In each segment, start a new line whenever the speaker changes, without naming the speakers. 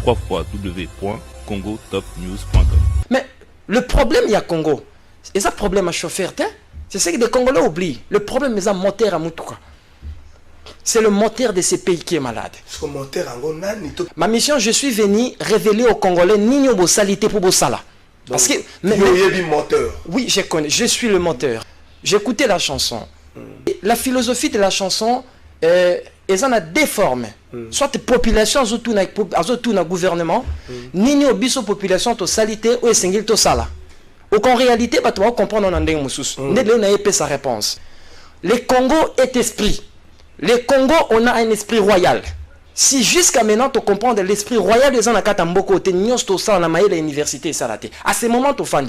www.congotopnews.com.
Mais le problème, il y a Congo. Et ça, problème à chauffeur, c'est ce que les Congolais oublient. Le problème, c'est un moteur à Moutouka. C'est le moteur de ces pays qui est malade. Ma mission, je suis venu révéler aux Congolais Nino Bossalité pour Bossala. Parce que. Oui, je connais. Je suis le moteur. J'écoutais la chanson. La philosophie de la chanson, ils en ont deux formes. Soit population, soit gouvernement, Nino Bisso population, to salité ou singil to sala. Ou qu'en réalité, tu vas comprendre en andeng moussous. N'est pas sa réponse. Le Congo est esprit. Le Congo, on a un esprit royal. Si jusqu'à maintenant, tu comprends l'esprit royal des gens à Katamboko, tu n'as pas l'université salaté. À ce moment, tu fais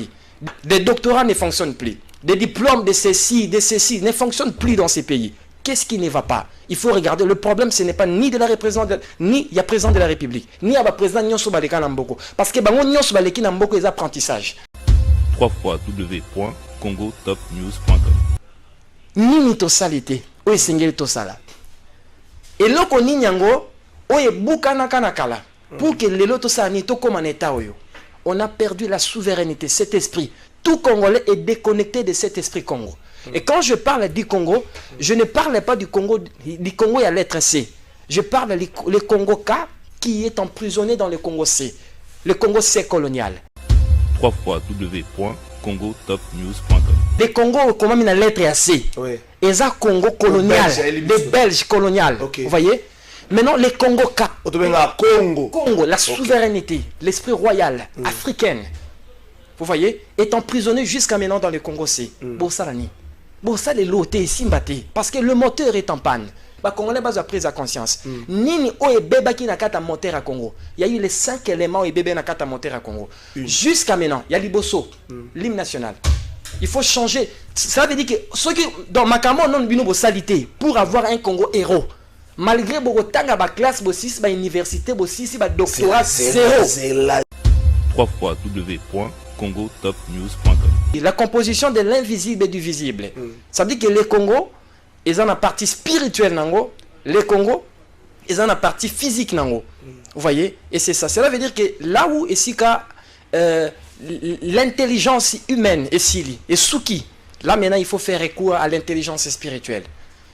des doctorats ne fonctionnent plus. Des diplômes de ceci ne fonctionnent plus dans ces pays. Qu'est-ce qui ne va pas? Il faut regarder. Le problème, ce n'est pas ni de la représentante, ni il y a président de la République, ni il y a président Nyonso Baleka Namboko. Parce que Nyonso Baleki Namboko est apprentissage.
www.congotopnews.com.
Nini to salité, ou singeli to sala. Et loko ni nyango, ou bukana kanakala. Pour que les lotos sani to comme en état oyo. On a perdu la souveraineté, cet esprit. Tout Congolais est déconnecté de cet esprit Congo. Et quand je parle du Congo, je ne parle pas du Congo à lettre C. Je parle du Congo K qui est emprisonné dans le Congo C. Le Congo C colonial.
www.congotopnews.com.
Le Congo, comment il y a la lettre C.
Oui.
Et ça, Congo colonial. Les Belges colonial.
Okay.
Vous voyez? Maintenant, le Congo K.
Congo,
la souveraineté, l'esprit royal, africaine. Vous voyez? Est emprisonné jusqu'à maintenant dans le Congo C. Bossalani. Bossal est loté, Simbate. Parce que le moteur est en panne. Les Congolais ont pris à conscience. Nini o bébé qui n'a qu'à moteur à Congo. Il y a eu les 5 éléments et bébé n'a qu'à moteur à Congo. Jusqu'à maintenant, il y a l'Ibosso, l'hymne national. Il faut changer. Ça veut dire que ceux qui dans Makamo non bino salité pour avoir un Congo héros. Malgré Bogotanga ba classe bo 6 ba université bo 6 ba doctorat zéro.
www.congotopnews.com.
La composition de l'invisible et du visible. Ça veut dire que les Congo, ils ont la partie spirituelle nango, les Congo, ils ont la partie physique nango. Vous voyez? Et c'est ça. Cela veut dire que là où ici l'intelligence humaine est sili et souki, là maintenant il faut faire recours à l'intelligence spirituelle.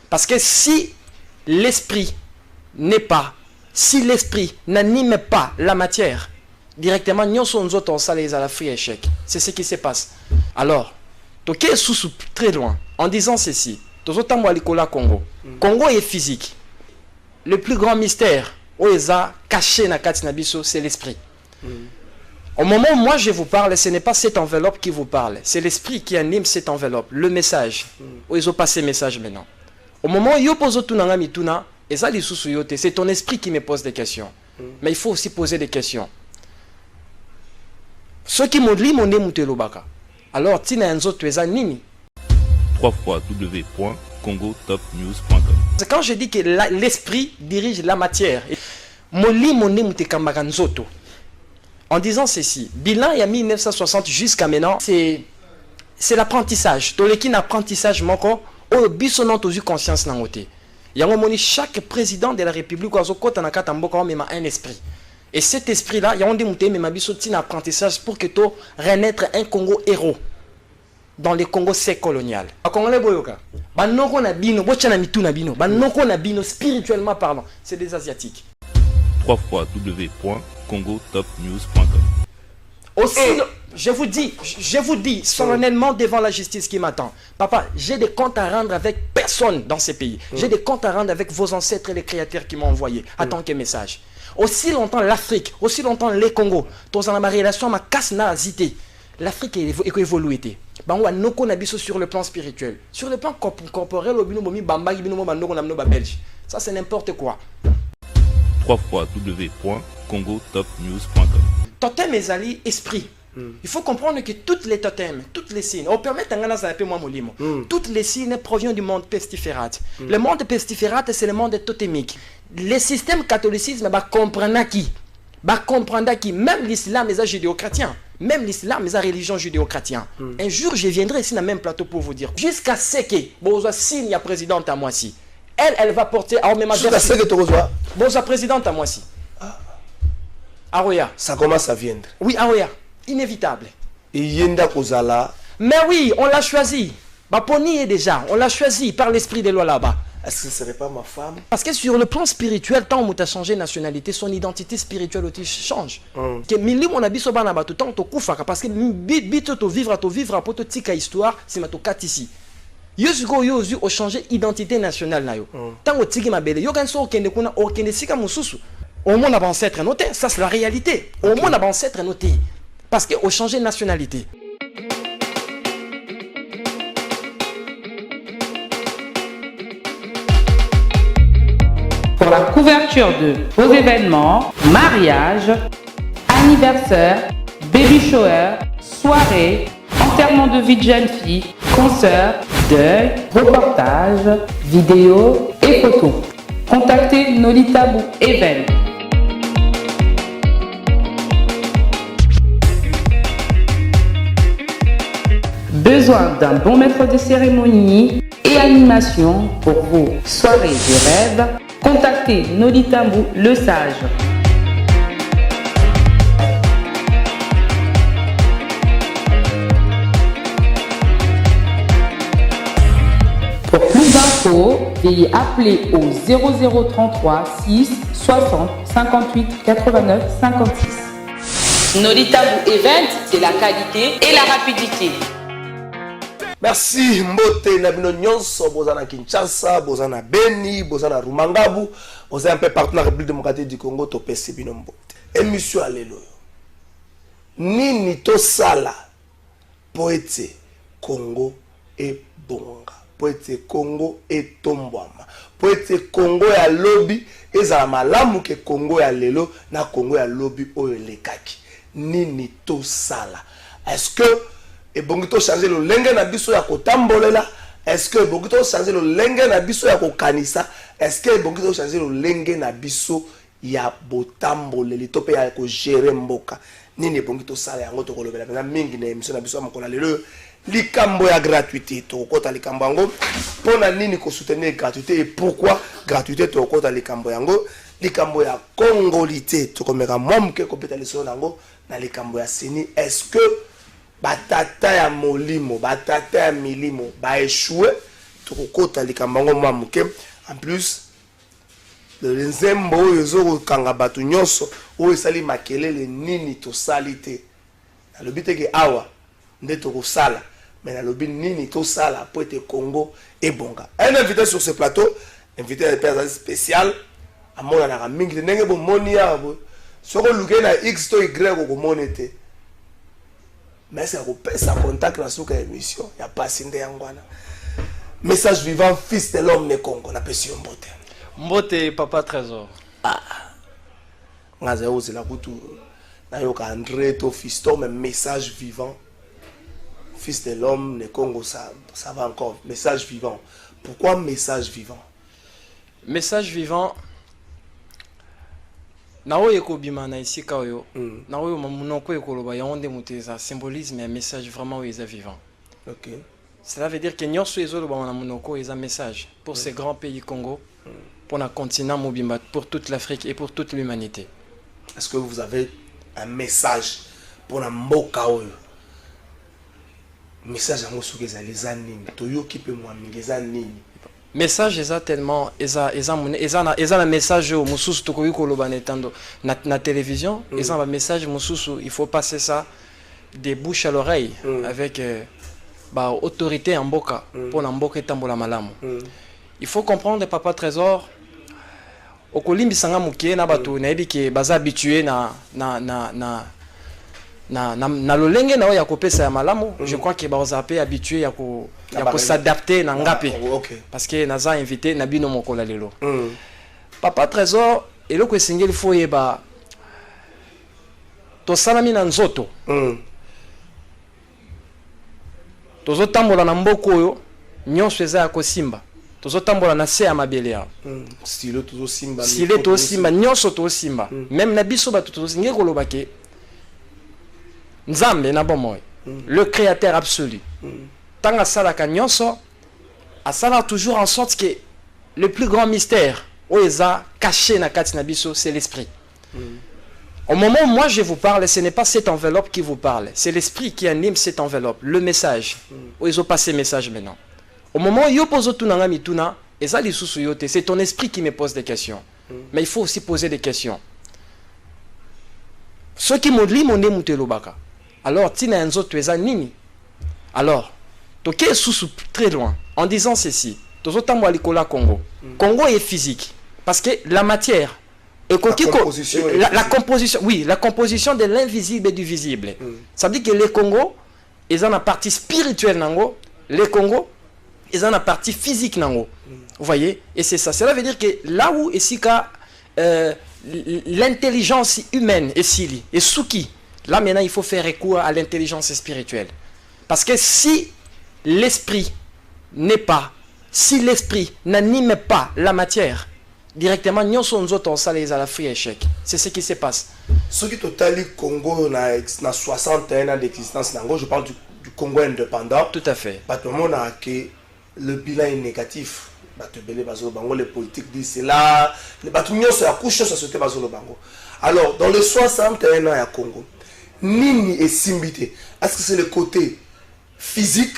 Parce que si l'esprit n'est pas, si l'esprit n'anime pas la matière, directement nous sommes à la free échec. C'est ce qui se passe. Alors, Toké est sous très loin en disant ceci. Congo. Congo est physique. Le plus grand mystère caché dans Katinabiso, c'est l'esprit. Au moment où moi je vous parle, ce n'est pas cette enveloppe qui vous parle. C'est l'esprit qui anime cette enveloppe, le message. Où ils ont passé le message maintenant. Au moment où ils posent tout dans mituna, c'est ton esprit qui me pose des questions. Mais il faut aussi poser des questions. Ceux qui m'ont dit, mon nez moutelobaka. Alors, tina enzo tueza nini?
www.congotopnews.com.
C'est quand je dis que l'esprit dirige la matière. Moli mon nez moutekambaka nzoto. En disant ceci, bilan il y a 1960 jusqu'à maintenant, c'est l'apprentissage. Toleki n'apprentissage moko, au bisonant aux conscience nangote. Chaque président de la République a un esprit. Et cet esprit-là, il y a un apprentissage pour que tu renaître un Congo héros dans le Congo c'est colonial. Spirituellement parlant, c'est des Asiatiques.
www.congotopnews.com.
Aussi, je vous dis solennellement devant la justice qui m'attend. Papa, j'ai des comptes à rendre avec personne dans ces pays. J'ai des comptes à rendre avec vos ancêtres et les créateurs qui m'ont envoyé en tant que message. Aussi longtemps l'Afrique, aussi longtemps les Congo, tous en ma relation, ma casse n'a hésité. L'Afrique est évoluée. Sur le plan spirituel. Sur le plan corporel, ça c'est n'importe quoi.
www.congotopnews.com.
Totem mes alliés, esprit. Il faut comprendre que toutes les totems, toutes les signes, on permet toutes les signes proviennent du monde pestiférate. Le monde pestiférate, c'est le monde totémique. Le système catholicisme comprend qui même l'islam est judéo-chrétien. Même l'islam est religion judéo-chrétien. Un jour, je viendrai ici dans le même plateau pour vous dire. Jusqu'à ce que Boza signe la présidente à moi si. Elle va porter. Jusqu'à ce que tu reçois. Boza présidente à moi si. Aroya.
Ça commence à viendre.
Oui, Aroya. Inévitable.
Et Yenda Kozala.
Mais oui, on l'a choisi. Baponi est déjà, on l'a choisi par l'esprit des lois là-bas.
Est-ce que ce ne serait pas ma femme?
Parce que sur le plan spirituel, tant que tu as changé de nationalité, son identité spirituelle aussi change. Que mili mon abiso bana ba tout temps to kufaka parce que bit to vivre pour te tika histoire, c'est ma to kat ici. Yo zuko yo zu o changer identité nationale na yo. Tant que tiki mabele, yo kan so kende kuna o kende sika mususu. Au moins na ancêtre noté, ça c'est la réalité. Au moins na ancêtre noté parce que o changer de nationalité.
Pour la couverture de vos événements, mariage, anniversaire, baby shower, soirée, enterrement de vie de jeune fille, concert, deuil, reportage, vidéo et photos. Contactez Nolita Bou Event. Besoin d'un bon maître de cérémonie et animation pour vos soirées de rêve? Contactez Nolita Bou le Sage. Pour plus d'infos, veuillez appeler au 0033 6 60 58 89 56. Nolita Bou Event, c'est la qualité et la rapidité.
Merci Mbote na bino nyonso bozana Kinshasa, bozana Beni, bozana Rumangabu, bozana un peu partout dans la République démocratique du Congo to pesi bino Mbote. Émission alelo. Nini to sala poete Congo et bonga. Poete Congo et tombwama. Poete Congo ya lobby ezala malamu ke Congo ya lelo na Congo ya lobby oyo lekaki. Nini to sala. Est-ce que et bongito changer le lenge na biso ya kotambolela? Est-ce que bongito changer le lenge na biso ya kokanisa? Est-ce que bongito changer le lenge na biso ya botamboleli to pe ya ko gérer mboka? Nini bongito sala yango to kolobela na mingi na émission na biso makola lelo likambo ya gratuité to kota likambo yango pona nini ko soutenir gratuité et pourquoi gratuité to kota likambo yango likambo ya congolité to komeka momuke ko peta liso nango na likambo ya seni. Est-ce que batata ya molimo batata ya milimo ba échoué to kota likambo yango momuke? En plus le nzembo oyo kanga batu nyonso oyo esali makelele nini to salite na lobite ke awa nde to sala mais na lobi nini to sala pour être Congo et bonga. Un invité sur ce plateau, invité de personne spécial à mon anara mingi ndenge bo monia bo soko luke na x to y ko monete mais c'est ko pesa contact na suka émission ya pasinde yangwana. Message vivant, fils de l'homme ne Congo na pesi Mbote.
Mbote papa trésor.
Ngaza oze la kutu na yoka André to fiston mais message vivant. Fils de l'homme, le Congo, ça va encore. Message vivant. Pourquoi message vivant?
Message vivant. Nao yeko bima na ici kaoyo. Nao yo mamunoko yeko loba ya onde muteza symbolisme un message vraiment où ils est vivant.
OK.
Cela veut dire que nyonso ezo loba na munoko ils un message pour ce grand pays Congo, pour le continent Mobimba, pour toute l'Afrique et pour toute l'humanité.
Est-ce que vous avez un message pour la mboka oyo? Message à Moussouké, les années, Toyoki peut moi, les années.
Message eza tellement eza na message au mususu tokoki koloba netando na télévision eza un message mususu il faut passer ça des bouches à l'oreille avec ba autorité en mboka pour na mboka etambola malamu. Il faut comprendre papa trésor okolimbisanga mukie na bato na ebike baza habitué na lolenge na ya kopesa ya malamu. Je crois que baza pe habitué ya ko s'adapter na ngapi parce que naza invité na bino mokola lelo. Papa trésor eloko esengeli fo yeba to salami na nzoto tozo tambola na mboko oyo nyonso eza ya kosimba tozo tambola na se ya mabele ya
stilo tozo simba
stilo tozo simba nyonso tozo simba même na biso bato tozo ngeko koloba ke Nzambe na bomoy le créateur absolu tant asalaka nyonso asala toujours en sorte que le plus grand mystère oeza caché na kati na biso c'est l'esprit Au moment où moi je vous parle, ce n'est pas cette enveloppe qui vous parle. C'est l'esprit qui anime cette enveloppe, le message. Où ils ont passé le message maintenant. Au moment où yo pose tout nanga mituna, et ça c'est ton esprit qui me pose des questions. Mais il faut aussi poser des questions. Ceux qui m'ont dit mon baka. Alors tina enzo tu es nini. Alors, toke sous très loin en disant ceci. Tozotambo alikola Congo. Congo est physique parce que la matière la composition, oui, la composition de l'invisible et du visible. Ça veut dire que les Congo, ils ont la partie spirituelle nango, les Congo, ils ont la partie physique nango. Vous voyez? Et c'est ça. Cela veut dire que là où ici l'intelligence humaine est sili, et souki, là maintenant il faut faire recours à l'intelligence spirituelle. Parce que si l'esprit n'est pas, si l'esprit n'anime pas la matière, directement, nous sommes tous allés à la free échec. C'est ce qui se passe.
Ce qui total Congo na 61 ans d'existence, je parle du Congo indépendant.
Tout à fait.
Tout le monde a que le bilan est négatif. Les politiques disent c'est là. Les bâtiments sont à couche sur ce bango. Alors, dans les 61 ans à Congo, Nini est simbité. Est-ce que c'est le côté physique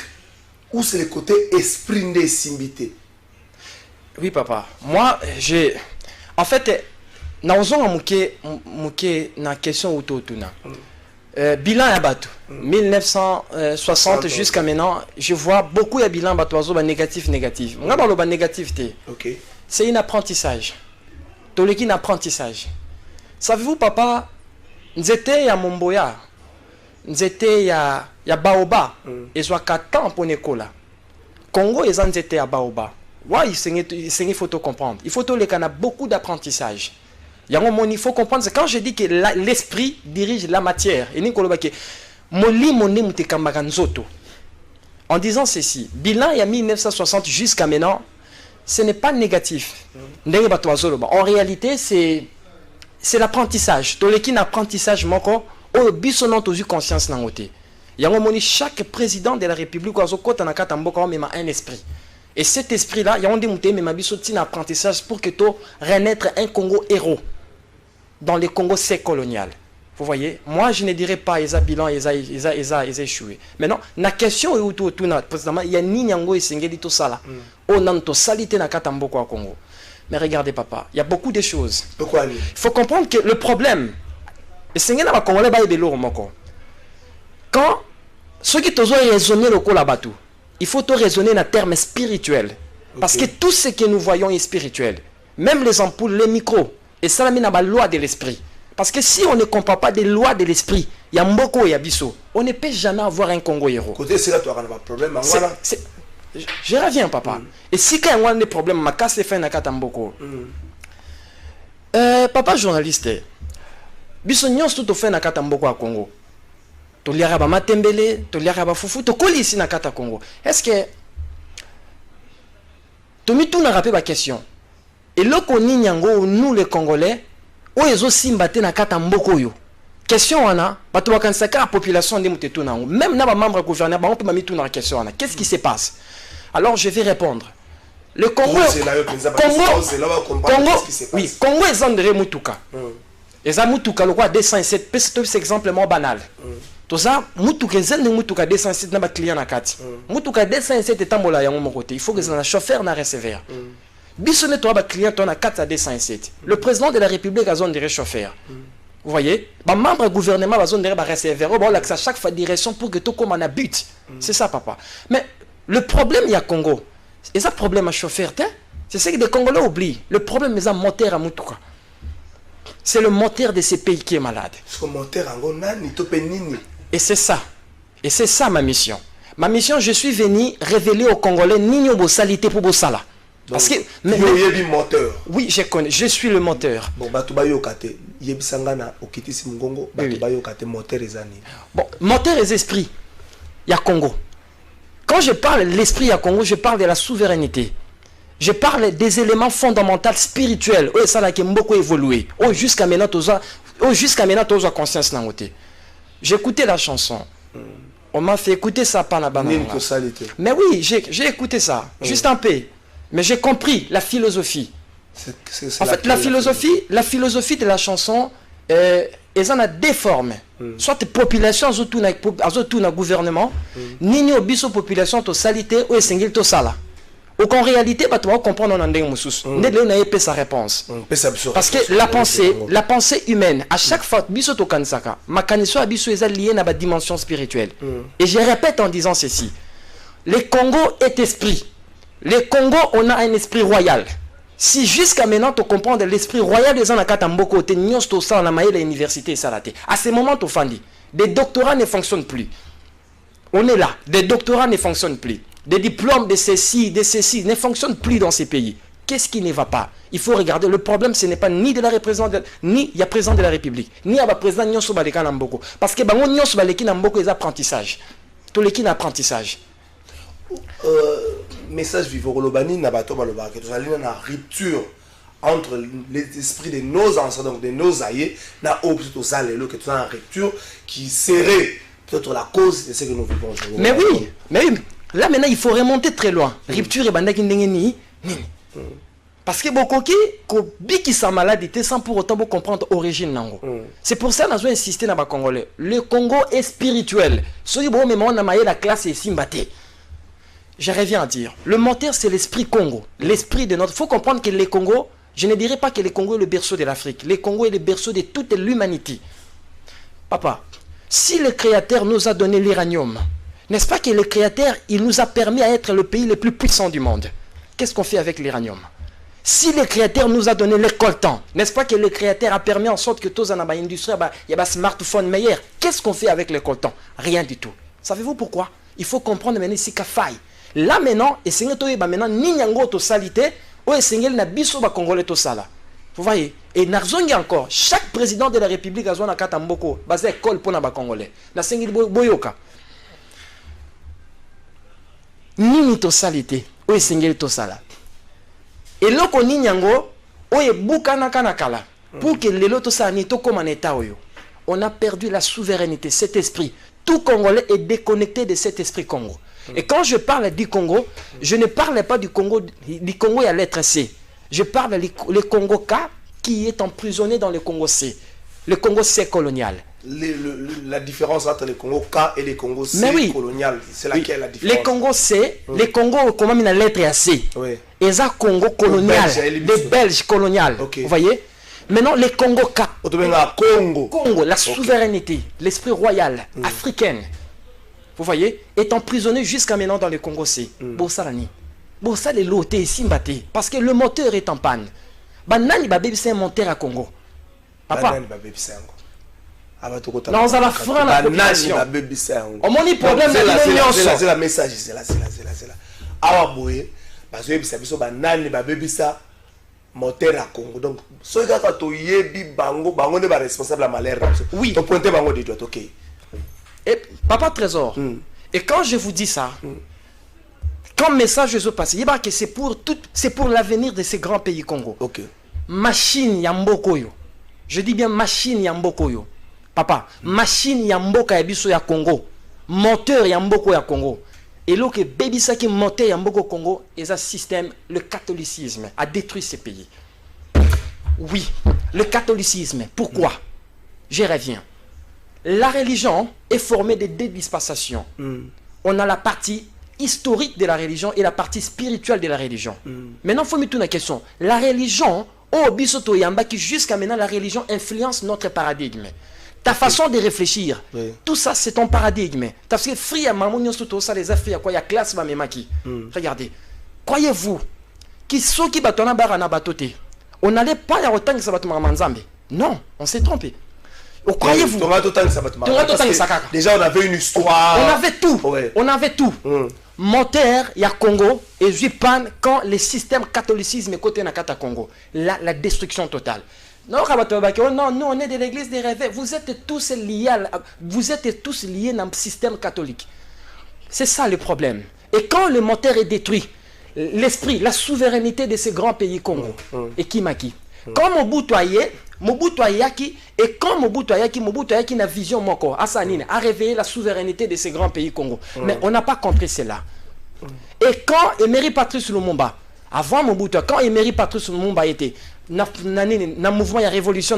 ou c'est le côté esprit de simbité?
Oui, papa. Moi, j'ai... En fait, na question autotuna. Bilan à Batou. 1960 jusqu'à maintenant, je vois beaucoup de bilans Batou négatif. C'est un apprentissage. Toleki un apprentissage. Savez-vous, papa, nous étions à Momboya, nous étions à Baoba, et soit 4 ans pour l'école. Congo, ils ont été à Baoba. Ouais, il faut tout comprendre. Il faut tout les a beaucoup d'apprentissage. Il faut comprendre, c'est quand je dis que l'esprit dirige la matière. En disant ceci, bilan il y a 1960 jusqu'à maintenant, ce n'est pas négatif. En réalité, c'est l'apprentissage. Tout les apprentissage moko, au bisonant aux conscience nangote. Chaque président de la République a un esprit. Et cet esprit-là, il y a un apprentissage pour que tu renaître un Congo héros dans le Congo colonial. Vous voyez, moi je ne dirais pas ils ont bilan, ils ont échoué. Maintenant, la question est autour il y a ni nyango et sengeli tout ça là. On a tout salité na katamboko à Congo. Mais regardez papa, il y a beaucoup de choses.
Pourquoi?
Il faut comprendre que le problème, et c'est na Congolais ba ebelo moko. Quand ceux qui t'osent raisonner le colabatou, il faut te raisonner en termes spirituels. Parce que tout ce que nous voyons est spirituel. Même les ampoules, les micros. Et ça, c'est la loi de l'esprit. Parce que si on ne comprend pas des lois de l'esprit, il y a Mboko et Abisso. On ne peut jamais avoir un Congo héros.
Côté, c'est là tu as un problème.
Je reviens, papa. Et si quand on a des problèmes, ma casse est faite à Mboko. Papa journaliste, Bisso nyons tout fait na Mboko à Congo. Toliara ba matembele, toliara ba fufu, to koli ici na kata Congo. Est-ce que Tomi tout n'a rappelé ma question. Et là qu'on nyango nous les Congolais, où ils ont simbaté na kata mboko yo. Question on a, bato bakansaka la population de mutetu na même na ba membre gouvernement, on peut mami tout na question on a. Qu'est-ce qui se passe? Alors je vais répondre. Le Congo, oui, Congo est en de mutuka. Les amutuka le roi 207, c'est exemplement banal. Tout ça, mutuka zen mutuka 207 na ba client na kati. Mutuka 207 etambola yango mon côté. Il faut que ça na chauffeur na receveur. Bissonne toi ba client on a 4 à 207. Le président de la République a zone de chauffeur. Vous voyez? Ba membre gouvernement a zone de receveur. Bon là que ça chaque fois direction pour que tout comme on a but. C'est ça papa. Mais le problème il y a Congo. Et ça problème à chauffeur, c'est ce que les Congolais oublient. Le problème c'est un moteur à mutuka. C'est le moteur de ces pays qui est malade. Et c'est ça. Et c'est ça ma mission. Ma mission, je suis venu révéler aux Congolais Nino Bossalité pour Bossala. Parce que.
Moteur.
Oui, je connais. Je suis le moteur.
Bon, Batubayo Kate. Yebisangana, Okitisi Mungongo, Batubayo Kate, moteur et zani.
Bon, moteur et esprit. Il y a Congo. Quand je parle de l'esprit à Congo, je parle de la souveraineté. Je parle des éléments fondamentaux spirituels. Oh, ça là qui a beaucoup évolué. Oh, jusqu'à maintenant, tu as conscience dans côté. J'ai écouté la chanson. On m'a fait écouter ça par la banane. Mais oui, j'ai écouté ça. Juste un peu. Mais j'ai compris la philosophie. En fait, la philosophie de la chanson est ils en a deux formes. Soit population azotuna gouvernement, ni obiso population to salité ou esengil to sala. Ou qu'en réalité, tu vas comprendre en andeng moussous. N'est-ce pas sa réponse. Parce que la pensée humaine, à chaque fois, biso to kansaka, ma kaniso abiso est lié à la dimension spirituelle. Et je répète en disant ceci. Le Congo est esprit. Le Congo, on a un esprit royal. Si jusqu'à maintenant, tu comprends l'esprit royal des gens à Katamboko, tu n'as pas la maille de l'université salate. À ce moment, tu fandi. Des doctorats ne fonctionnent plus. On est là. Des doctorats ne fonctionnent plus. Des diplômes de ceci ne fonctionnent plus dans ces pays. Qu'est-ce qui ne va pas? Il faut regarder. Le problème, ce n'est pas ni de la représentante, ni il y a président de la République, ni il y a président Nyonso Baleka Namboko. Parce que Bango Nyonso Baleki Namboko est apprentissage. Tout le qui apprentissage.
Message vivant Lobani Nabato Baloba, que tu as une rupture entre l'esprit de nos ancêtres, donc de nos aïeux, na opposite aux allélos, que tu as une rupture qui serait peut-être la cause de ce que nous vivons aujourd'hui.
Mais oui. Là maintenant il faut remonter très loin. Rupture et bandaki ndengeni. Parce que beaucoup qui biki sa maladie sans pour autant comprendre l'origine nango. C'est pour ça que nous avons insisté dans le Congolais. Le Congo est spirituel. Soyez bon, mais on a maillé la classe et simbaté. Je reviens à dire, le menteur c'est l'esprit Congo, l'esprit de notre... Il faut comprendre que le Congo, je ne dirais pas que le Congo est le berceau de l'Afrique, le Congo est le berceau de toute l'humanité. Papa, si le Créateur nous a donné l'uranium, n'est-ce pas que le Créateur, il nous a permis à être le pays le plus puissant du monde? Qu'est-ce qu'on fait avec l'uranium? Si le Créateur nous a donné le coltan, n'est-ce pas que le Créateur a permis en sorte que tous en industrie, il y a un smartphone meilleur? Qu'est-ce qu'on fait avec le coltan? Rien du tout. Savez-vous pourquoi? Il faut comprendre maintenant ici qu'il faille. Là maintenant, et c'est maintenant ni nyango to salité ou et na biso ba congolais to sala. Vous voyez? Et narzongi encore, chaque président de la République a zona katamboko, basé école pour na ba congolais. Na sengil boyoka. Ni to salité ou et to sala. Et loko ni nyango ou e bukana kanakala. Pour que les loto sa ni to comme en état oyo. On a perdu la souveraineté, cet esprit. Tout Congolais est déconnecté de cet esprit Congo. Et quand je parle du Congo, je ne parle pas du Congo à lettre C. Je parle du Congo K qui est emprisonné dans le Congo C. Le Congo C colonial.
La différence entre le Congo K et le Congo C colonial, c'est laquelle la différence?
Le Congo C, le Congo, comment on a la lettre C. Et ça, Congo colonial, les Belges colonial. Vous voyez? Maintenant, le Congo K. Congo, la souveraineté, l'esprit royal, africaine. Vous voyez, est emprisonné jusqu'à maintenant dans le Congo C. Bossalani. Bossal est loté, simbate. Parce que le moteur est en panne. Banani baby c'est un moteur à Congo. Papa. Non, on a la frein la population. On m'a dit problème de
c'est la message, c'est là. Awa boye, parce que ça biso banani baby ça moteur à Congo. Donc, ce gars quand tu yebi bango ne va responsable à malheur.
Oui.
Donc pointer bango de doigt, OK.
Et Papa Trésor, et quand je vous dis ça, comme message je passe, c'est pour l'avenir de ces grands pays Congo.
Ok.
Machine Yambokoyo. Je dis bien machine Yambokoyo. Papa, machine Yamboka Yabiso ya Congo. Moteur Yamboko ya Congo. Et là que baby ça qui moteur Yamboko Congo, et un système, le catholicisme a détruit ces pays. Oui, le catholicisme. Pourquoi? Je reviens. La religion est formée de deux dispensations. On a la partie historique de la religion et la partie spirituelle de la religion. Maintenant, il faut me poser la question. La religion, qui jusqu'à maintenant, la religion influence notre paradigme. Ta façon de réfléchir, tout ça, c'est ton paradigme. Parce que les affaires, il y a classe, regardez. Croyez-vous que ceux qui battent on n'allait pas à autant que ça va te manzambe? Non, on s'est trompé. Croyez-vous?
Déjà, on avait une histoire.
On avait tout. On avait tout. Moteur, il y a Congo et Jupan quand le système catholicisme est côté Nakata Congo. La destruction totale. Non, nous on est de l'église des rêves. Vous êtes tous liés dans le système catholique. C'est ça le problème. Et quand le moteur est détruit, l'esprit, la souveraineté de ces grands pays Congo, et qui maki. Quand Mobutu Ayaki, et quand Mobutu Ayaki n'a vision moko, a réveillé la souveraineté de ces grands pays Congo. Mais on n'a pas compris cela. Et quand Emery Patrice Lumumba, avant Mobutu, quand Emery Patrice Lumumba était, dans le mouvement de la révolution,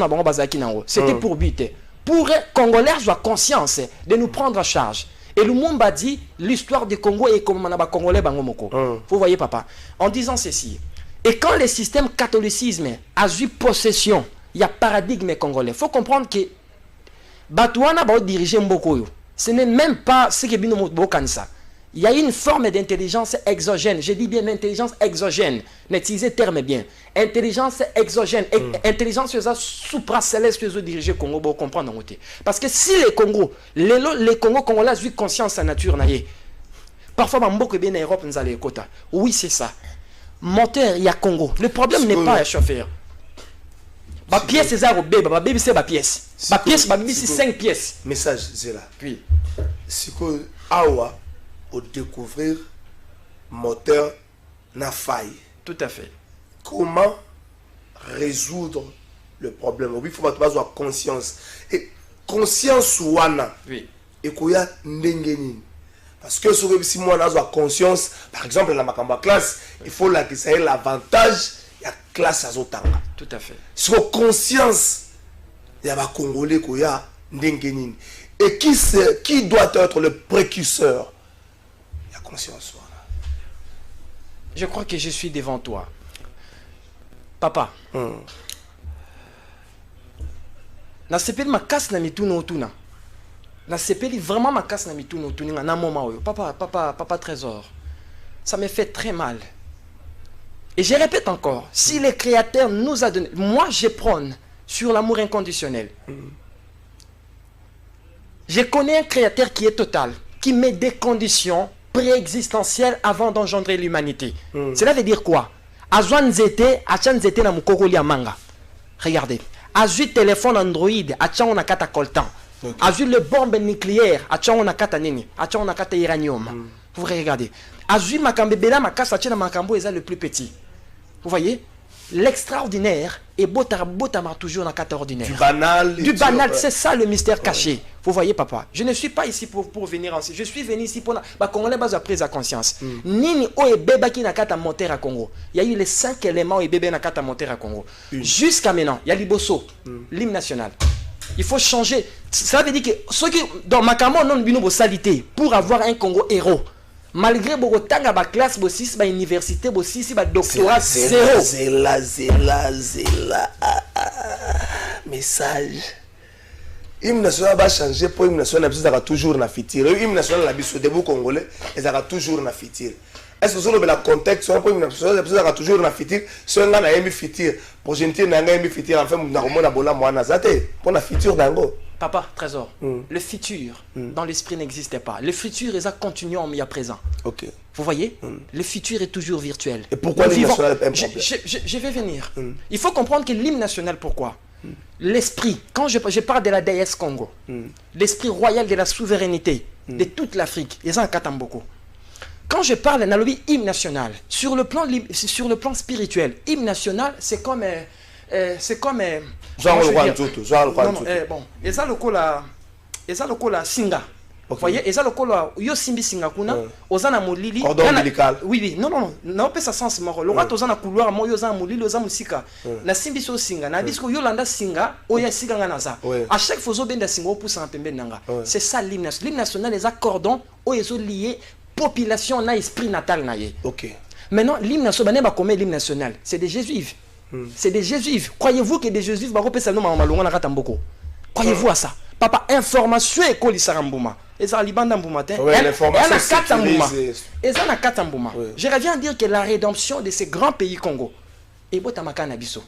c'était pour but. pour Congolais avoir conscience de nous prendre en charge. Et Lumumba dit l'histoire du Congo est comme un Congolais bangomoko. Vous voyez papa, en disant ceci. Et quand le système catholicisme a eu possession, il y a paradigme congolais. Il faut comprendre que Batouana va diriger Mboko. Ce n'est même pas ce que Bino Bokansa. Il y a une forme d'intelligence exogène. Je dis bien intelligence exogène. N'utilisez le terme bien. Intelligence exogène. Intelligence supracéleste que diriger Congo pour comprendre. Parce que si les Congo, les Congo congolais ont conscience de la nature, parfois, Mboko est bien en Europe, nous allons écouter. Oui, c'est ça. Moteur, il y a Congo. Le problème n'est pas un chauffeur. Ma pièce, c'est ça, ma bébé, c'est ma pièce. Ma pièce, c'est 5 pièces.
Message, c'est là.
Oui.
C'est que, awa, au découvrir moteur na faille.
Tout à fait.
Comment résoudre le problème? Il faut avoir conscience. Et conscience wana.
Oui.
Et qu'il y a ndengeni. Parce que si moi on a conscience, par exemple dans ma classe, il faut que ça ait l'avantage de la classe à Zotanga.
Tout à fait.
Sur conscience, il y a des Congolais qui a ndengeni. Et qui doit être le précurseur? La conscience.
Je crois que je suis devant toi. Papa. Na sepeli makasi na mituna otuna. Na sepeli vraiment makasi na mituna otuna na moment oyo. Papa trésor. Ça me fait très mal. Et je répète encore, si le Créateur nous a donné, moi je prône sur l'amour inconditionnel. Je connais un Créateur qui est total, qui met des conditions préexistentielles avant d'engendrer l'humanité. Cela veut dire quoi? Azwan zete, achan zete na mukoko li amanga. Regardez. Azui téléphone Android, achan on a kata coltan. Azui le bombe nucléaire, achan on a kata nini, achan on a kata uranium. Vous regardez. Azui makambe bela makasa achan makambo est le plus petit. Vous voyez? L'extraordinaire est botama toujours dans le cadre ordinaire. Du banal. Du banal, c'est ça le mystère caché. Vous voyez, papa, je ne suis pas ici pour venir ensuite. Je suis venu ici pour... Congolais base à prise à conscience. Nini o e beba qui n'a qu'à monter à Congo. Il y a eu les 5 éléments et bébé n'a qu'à monter à Congo. Jusqu'à maintenant, il y a l'Ibosso, l'hymne national. Il faut changer. Ça veut dire que ceux qui, dans Makamo, non bino salité pour avoir un Congo héros. Malgré beaucoup de ba classe, ba 6, ba université, ba 6, ba doctorat, zéro. Zéla.
Message. L'hymne national va changer pour l'hymne national, il sera toujours na futur. L'hymne national, la biso debout congolais, il sera toujours na futur. Est-ce que c'est le contexte, pour l'hymne national, il sera toujours na futur. Si on a un futur, pour gentil, on a un futur, enfin, on a un bola moana zate, pour la futur d'ango.
Papa, trésor, le futur dans l'esprit n'existait pas. Le futur est un continuum il y a présent. Ok. Vous voyez, le futur est toujours virtuel. Et pourquoi l'hymne national est un problème? Je vais venir. Il faut comprendre que l'hymne national, pourquoi? L'esprit, quand je parle de la déesse Congo, l'esprit royal de la souveraineté de toute l'Afrique, ils ont un Katamboko. Quand je parle d'un hymne national, sur le plan spirituel, hymne national, c'est comme... genre le roi Nzoto, bon, et ça le cola singa. Vous voyez, et ça le cola yo simbi singa kuna, ozana molili. Cordon ombilical. Oui, non, pas ça sens moro. Le roi ozana couloir mo yo zana molili, ozana musika. Na simbi so singa, na disco yo landa singa, oya singa nganaza. À chaque fois zo benda singa pour ça pembe nanga. C'est ça l'hymne national. L'hymne national les accordons oyezo lié population na esprit natal na ye. OK. Maintenant l'hymne national ba comme l'hymne national, c'est des jésuites. C'est des jésuites. Croyez-vous que des jésuites vont repasser nous malonga na katamboko? Croyez-vous à ça? Papa, information est koli sarambuma. Et ça libanda mbuma te. L'information et ça na katambuma. Je reviens à dire que la rédemption de ces grands pays Congo et botamaka na biso.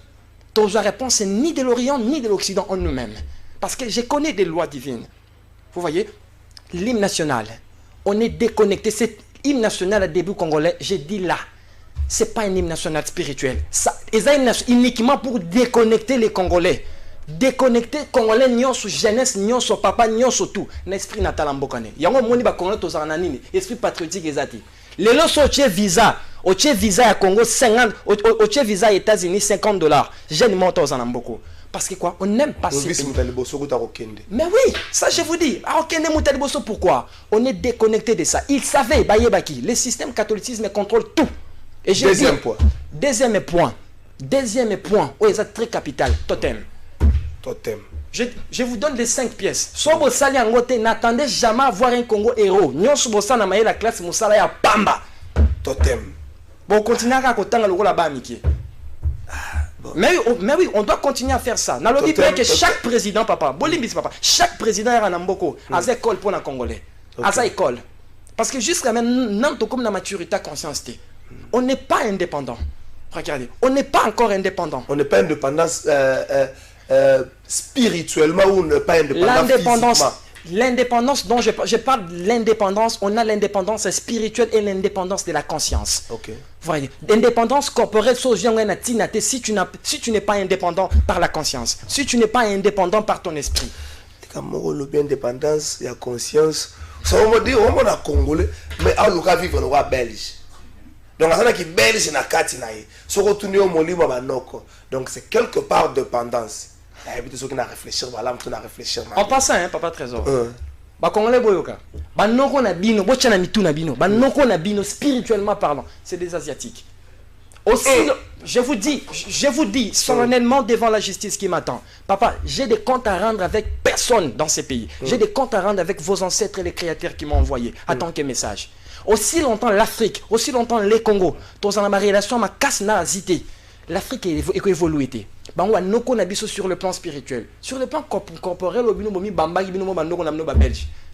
Ton réponse c'est ni de l'Orient ni de l'Occident en nous-mêmes. Parce que je connais des lois divines. Vous voyez, l'hymne national, on est déconnecté. Cet hymne national à début congolais, j'ai dit là. C'est pas un hymne national spirituel. Ça, uniquement pour déconnecter les Congolais. Déconnecter les Congolais, nion sur jeunesse, nion sur papa, nion sur tout. L'esprit natal en bokane. Il y a un monde qui Congolais tous en anine. Esprit patriotique exact. Les lots sont au visa à Congo 50, au visa États-Unis $50. Jeune monte en beaucoup. Parce que quoi, on n'aime pas ces pays. Mais oui, ça je vous dis. Pourquoi? On est déconnecté de ça. Ils savaient, le système catholicisme contrôle tout. Et deuxième point, oh, c'est très capital, totem. Je vous donne les 5 pièces. Soit vous salez en côté, n'attendez jamais à voir un Congo héros. Nyon subosa na maye la classe musala ya pamba.
Totem.
Bon, continuez à côté le là-bas, Mickey. Mais oui, on doit continuer à faire ça. N'allons pas que chaque président, papa, chaque président est en Amboko, à sa école pour les Congolais. À sa école. Parce que jusqu'à maintenant, comme la maturité conscience, on n'est pas indépendant. Regardez, on n'est pas encore indépendant.
On n'est pas indépendant spirituellement ou on n'est pas indépendant physiquement.
L'indépendance dont je parle de l'indépendance, on a l'indépendance spirituelle et l'indépendance de la conscience.
Ok.
Voyez, l'indépendance corporelle, si tu n'es pas indépendant par la conscience, si tu n'es pas indépendant par ton esprit.
Indépendance, il y a conscience. Ça veut dire on est Congolais, mais on doit vivre le roi belge. Donc, on a qui belge na kati na ye. Se retourner au molimo manoko. Donc, c'est quelque part dépendance.
En passant, hein, papa Trésor. Congolais boyoka. Noko na bino, bochana mitu na bino. Noko na bino, spirituellement parlant, c'est des Asiatiques. Aussi, je vous dis solennellement devant la justice qui m'attend. Papa, j'ai des comptes à rendre avec personne dans ces pays. J'ai des comptes à rendre avec vos ancêtres et les créateurs qui m'ont envoyé en tant que message. Aussi longtemps l'Afrique, aussi longtemps les Congo, tous en ma relation, ma casse n'a hésité. L'Afrique est évoluée. Sur le plan spirituel. Sur le plan corporel,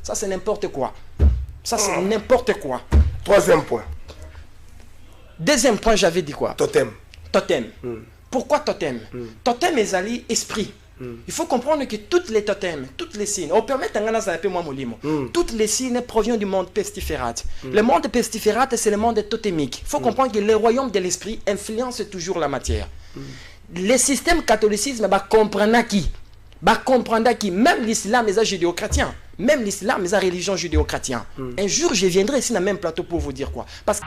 ça c'est n'importe quoi. Ça c'est n'importe quoi.
Troisième point.
Deuxième point, j'avais dit quoi?
Totem.
Totem. Pourquoi totem? Totem est allié esprit. Il faut comprendre que toutes les totems, toutes les signes, on permet toutes les signes proviennent du monde pestiférate. Le monde pestiférate, c'est le monde totémique. Il faut comprendre que le royaume de l'esprit influence toujours la matière. Le système catholicisme comprendre qui même l'islam est judéo-chrétien. Même l'islam est religion judéo-chrétien. Un jour, je viendrai ici dans le même plateau pour vous dire quoi. Parce que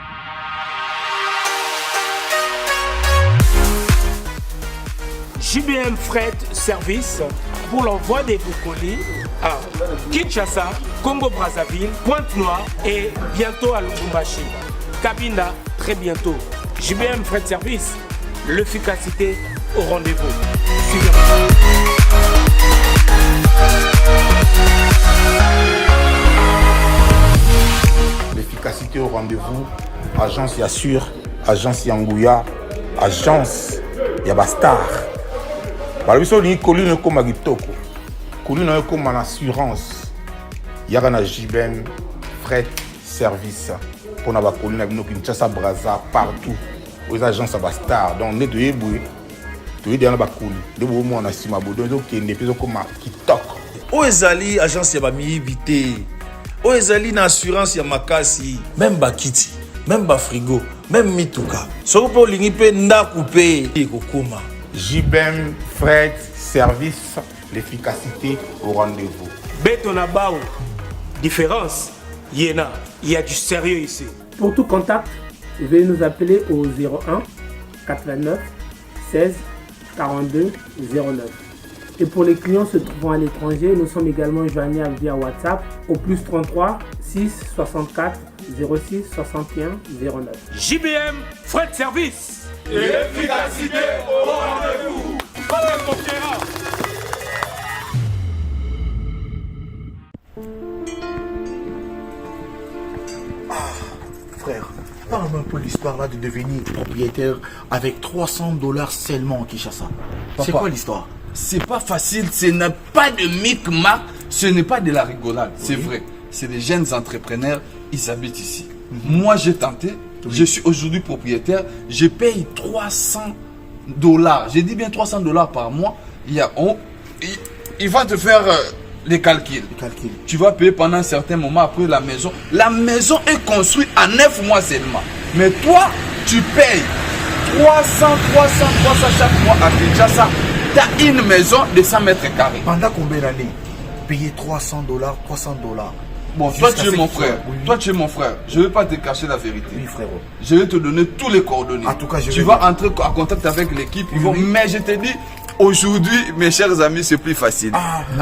JBM Fret Service pour l'envoi de vos colis à Kinshasa, Congo-Brazzaville, Pointe-Noire et bientôt à Lubumbashi. Cabinda, très bientôt. JBM Fret Service, l'efficacité au rendez-vous.
L'efficacité au rendez-vous. Agence Yassure, agence Yangouya, agence Yabastar. Balobiso ni colline comme kitoko. Colline comme en assurance. Yagana JBM Fret Service. Pour na ba colline bino Kinshasa Brazza partout. Aux agences Yabastar. Donc on est de Eboué. Tu es dans ba colline. De bo mo na sima bodo donc ne peso comme kitoko.
Oezali agence ya ba miibité. Oezali na assurance ya makasi. Même ba kiti, même ba frigo, même mituka. Soko po lingi pe ndaku pe kokoma.
JBM Fret Service, l'efficacité au rendez-vous.
Betonabao, différence, Yéna, il y a du sérieux ici.
Pour tout contact, veuillez nous appeler au 01 89 16 42 09. Et pour les clients se trouvant à l'étranger, nous sommes également joignables via WhatsApp au plus 33 6 64 06 61 09.
JBM Fret Service.
L'efficacité au rendez-vous.
Frère, parle-moi un peu l'histoire là de devenir propriétaire avec $300 seulement en Kinshasa. C'est quoi l'histoire?
C'est pas facile, ce n'est pas de micmac, ce n'est pas de la rigolade, c'est vrai. C'est des jeunes entrepreneurs, ils habitent ici. Moi j'ai tenté, je suis aujourd'hui propriétaire, je paye $300. J'ai dit bien $300 par mois. Il va te faire les calculs. Tu vas payer pendant un certain moment après la maison. La maison est construite en 9 mois seulement. Mais toi, tu payes 300 chaque mois à Kinshasa. Tu as une maison de 100 mètres carrés.
Pendant combien d'années? Payer $300.
Bon, toi tu es mon frère. Toi tu es mon frère. Je ne vais pas te cacher la vérité.
Oui, frérot.
Je vais te donner tous les coordonnées.
En tout cas,
tu vas entrer en contact avec l'équipe. Mais je te dis, aujourd'hui, mes chers amis, c'est plus facile.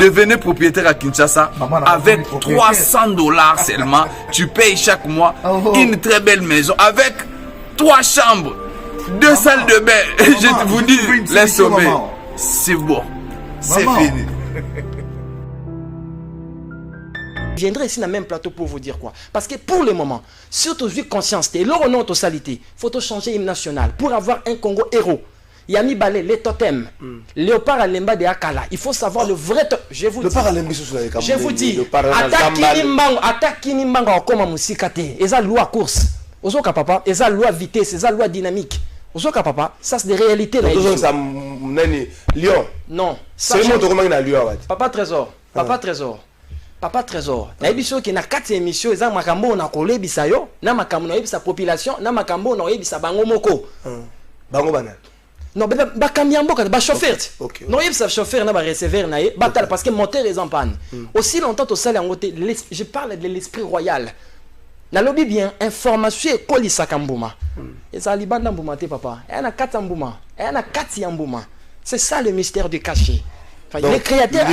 Devenez propriétaire à Kinshasa avec $300 seulement. Tu payes chaque mois une très belle maison avec 3 chambres, 2 salles de bain. Je vous dis, les sommets. C'est bon. C'est fini.
Je viendrai ici dans le même plateau pour vous dire quoi. Parce que pour le moment, surtout vu conscience, et leur nom salité, il faut changer l'hymne national pour avoir un Congo héros. Yami Balé, les totems, Léopard Alemba de Akala. Il faut savoir le vrai. Je vous dis, attaque Kinimbango comme Musikate. Et ça loi course. Ozoka papa, et ça loi vitesse, et ça loi dynamique. Ozoka papa, ça c'est des réalités.
Lyon.
Non.
C'est le monde comment Lyon.
Papa Trésor. Papa Trésor. Papa Trésor. Na ebiso ki na 4 émissions eza makambo na kolebisa yo, na makambo na yebisa population, na makambo na yebisa bango moko.
Bango bana.
Non, ba kambiambo ka ba chauffeur. Non yebisa chauffeur na ba receveur na ye, batal parce que moteur est en panne. Aussi longtemps au sale en côté, je parle de l'esprit royal. Na lobby bien information et kolisa kambuma. Et ça libanda mbuma te papa. Et na 4 mbuma, et na 4 yambuma. C'est ça le mystère du cachet. Enfin, donc, les créateurs.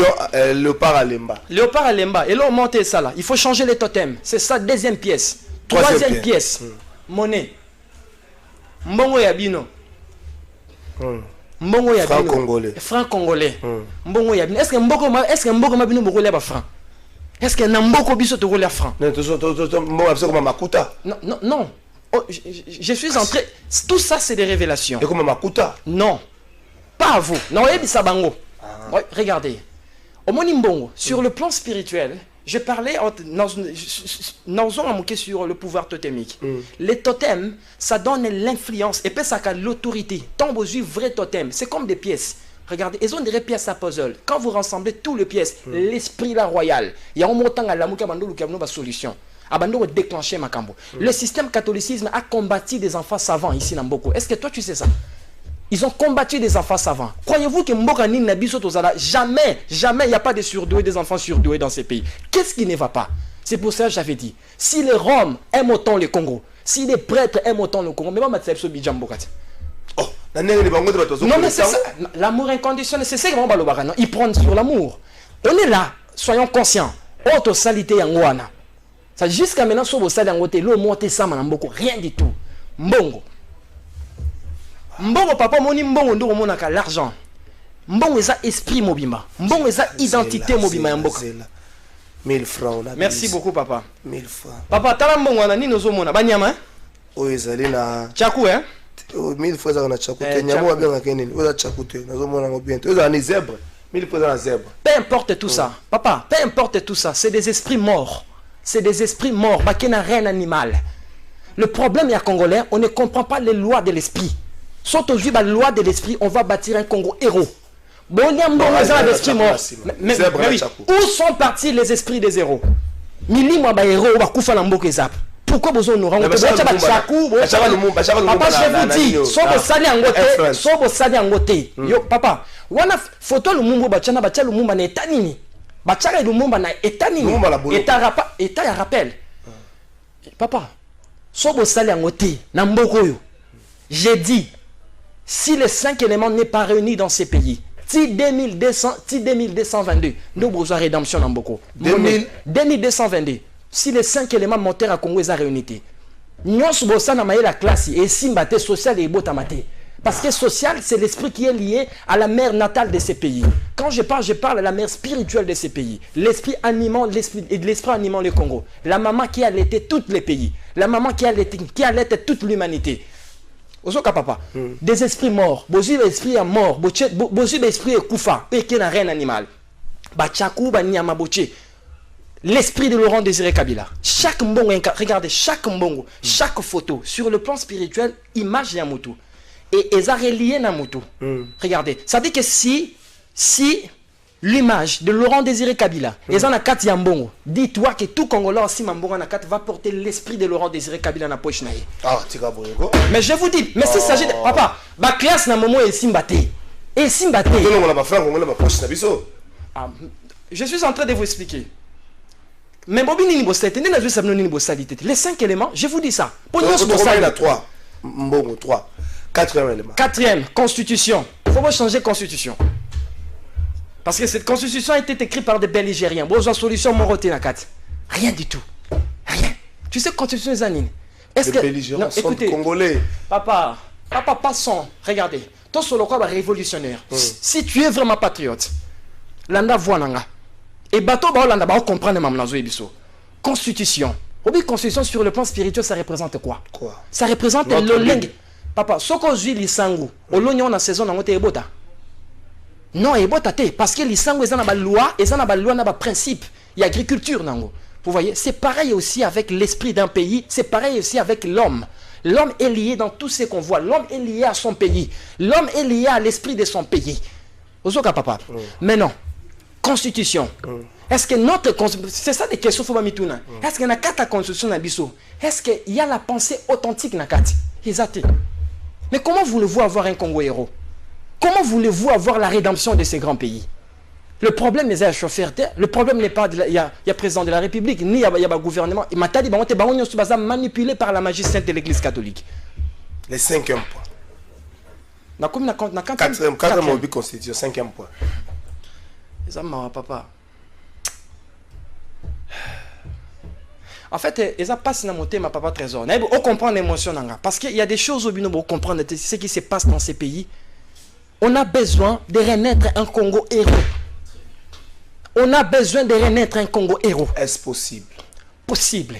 Léopard Alemba.
Léopard Alemba. Et là, on monte ça là. Il faut changer les totems. C'est ça, deuxième pièce. Troisième pièce. Monnaie. Mbongo Yabino. Mbongo Yabino.
Franc congolais.
Franc congolais. Mbongo Yabino. Est-ce que Mbongo Mabino me roule à franc? Est-ce que Namboko Biso te roule à franc?
Non,
non, non. Oh, je suis entré. Tout ça, c'est des révélations.
Et comme Makuta?
Non. Pas à vous. Non, Ebisa Bango. Ouais, regardez, au Monimbongo, sur le plan spirituel, je parlais sur le pouvoir totémique. Les totems, ça donne l'influence et puis ça a l'autorité. Tant vous avez vrai totem, c'est comme des pièces. Regardez, ils ont des pièces à puzzle. Quand vous rassemblez toutes les pièces, l'esprit la royal, il y a un montant à la mouka bandou qui a une solution. Abandon déclencher Makambo. Le système catholicisme a combattu des enfants savants ici dans Mboko. Est-ce que toi tu sais ça? Ils ont combattu des enfants savants. Croyez-vous que Mboka Nini Nabiso Tozala, jamais, il n'y a pas de surdoués, des enfants surdoués dans ces pays. Qu'est-ce qui ne va pas? C'est pour ça que j'avais dit, si les Roms aiment autant le Congo, si les prêtres aiment autant le Congo, mais pas Matsepso Bijambokat.
Oh,
non mais c'est ça, l'amour inconditionnel, c'est ça que non, ils prennent sur l'amour. On est là, soyons conscients. Auto salité Yangwana. Ça jusqu'à maintenant, sur vos salles en côté, l'eau monte ça, Mboko, rien du tout. Mbongo. Mbongo papa moni mbongo ndo monaka l'argent. Mbongo eza esprit mobimba. Mbongo eza identité mobimba ya mboka.
1000 francs.
Merci beaucoup papa.
1000 francs.
Papa tala mbongo wana nini ozomona banyama hein?
O ezali na
chaku hein?
1000 francs za na chaku te nyama wa bien kenini. Oza chaku te nazomona ngo bien. Oza ni zèbre. 1000 francs na zèbre.
Peu importe tout ça. Papa, peu importe tout ça, c'est des esprits morts. C'est des esprits morts, bah qui n'a rien animal. Le problème est à Congolais, on ne comprend pas les lois de l'esprit. Sauf aujourd'hui, la loi de l'esprit, on va bâtir un Congo héros. Bon, il y a un esprit mort. Mais oui, où sont partis les esprits des héros? Mili moi héros, on va couper l'amboke zap. Pourquoi besoin nous rendre? Papa, je vous dis, sobo sali angote. Yo, papa, wana photo lumumba bachana bacha lumumba na etanini. Bachaka lumumba na etanini. Eta ya rappel. Papa, sobo sali angote na mboko yo. J'ai dit, si les 5 éléments n'est pas réunis dans ces pays, si 2222, nous avons besoin de rédemption dans beaucoup. 2222, si les 5 éléments montaient à Congo, ils ont réuni. Nous avons la classe et symbate social et botamate. Parce que social, c'est l'esprit qui est lié à la mère natale de ces pays. Quand je parle à la mère spirituelle de ces pays. L'esprit animant, l'esprit animant le Congo. La maman qui a allaité tous les pays. La maman qui a allaité toute l'humanité. Ozoka papa, des esprits morts, bozu esprit mort, bozu esprit koufa, et qui n'a rien animal. Bachakou banyama boche. L'esprit de Laurent Désiré Kabila. Chaque mbongo, regardez, chaque mbongo, chaque photo, sur le plan spirituel, image Yamutu. Et ils ont relié Namutu. Regardez, ça dit que si l'image de Laurent Désiré Kabila, ils ont la carte Yambongo, dis-toi que tout Congolais aussi Mambongo na carte va porter l'esprit de Laurent Désiré Kabila na poche naïe.
Ah, tika boyego.
Mais je vous dis, mais s'il s'agit de papa, ba classe na momo et simbate. Et simbate. Je suis en train de vous expliquer. Mais bobini ni bossete, ni na juste sabno ni bossalité. Les 5 éléments, je vous dis ça.
Pour nous il y a 3. Mbongo 3. 4e élément.
4e, constitution. Il faut changer constitution. Parce que cette constitution a été écrite par des belligériens. Bon, solution moroté na 4. Rien du tout. Rien. Tu sais constitution des années.
Est-ce que les belligérants sont congolais?
Papa, passons. Regardez. Toi sur le quoi révolutionnaire. Si tu es vraiment patriote, landa voananga. Et bateau ba landa ba comprendre mamnazo ebiso. Constitution. Oui, constitution sur le plan spirituel, ça représente quoi?
Quoi?
Ça représente le lingue. Papa, soko zui lisangu, olonyo na saison na ngote ebota. Non, ebota te parce que lisangu ezana ba loi, ezana ba loi na ba principe. Il y a agriculture nango. Vous voyez, c'est pareil aussi avec l'esprit d'un pays, c'est pareil aussi avec l'homme. L'homme est lié dans tout ce qu'on voit. L'homme est lié à son pays. L'homme est lié à l'esprit de son pays. Ozoka papa. Mais non. Constitution. Est-ce que notre constitution, c'est ça des questions faut mituna. Est-ce que na kata constitution na biso? Est-ce qu'il y a la pensée authentique na kati? Exact. Mais comment voulez-vous avoir un Congo héros? Comment voulez-vous avoir la rédemption de ces grands pays? Le problème est à chauffeur. Le problème n'est pas il y a président de la République ni il y a gouvernement. Et matadi bangote bangonyo subaza manipulé par la magie sainte de l'Église catholique.
Le 5e point.
Na comme na
4e obi constitution 5e point.
Ça m'a papa. En fait, ils ont passé dans mon thème, papa trésor. On comprend l'émotion parce qu'il y a des choses au bino pour comprendre ce qui se passe dans ces pays. On a besoin de renaître un Congo héros. On a besoin de renaître un Congo héros.
Est-ce possible?
Possible.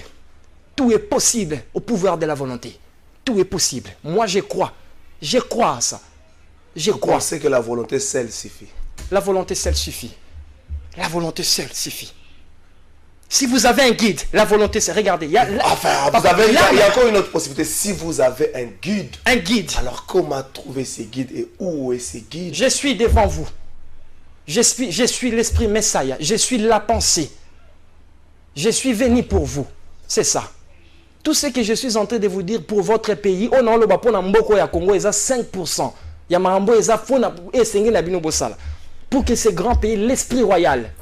Tout est possible au pouvoir de la volonté. Tout est possible. Moi, je crois. Je crois à ça. Je crois.
Vous pensez que la volonté seule suffit?
La volonté seule suffit. La volonté seule suffit. Si vous avez un guide, la volonté c'est... Regardez, il y a...
Enfin, il y a encore une autre possibilité. Si vous avez un guide.
Un guide.
Alors, comment trouver ces guides et où est ces guides?
Je suis devant vous. Je suis l'esprit Messiah. Je suis la pensée. Je suis venu pour vous. C'est ça. Tout ce que je suis en train de vous dire pour votre pays, on a le bapon en Mboko ya Congo, ils ont 5%. Il y a Marambo, ils ont fond et sengé la bino bosala. Pour que ces grands pays, l'esprit royal,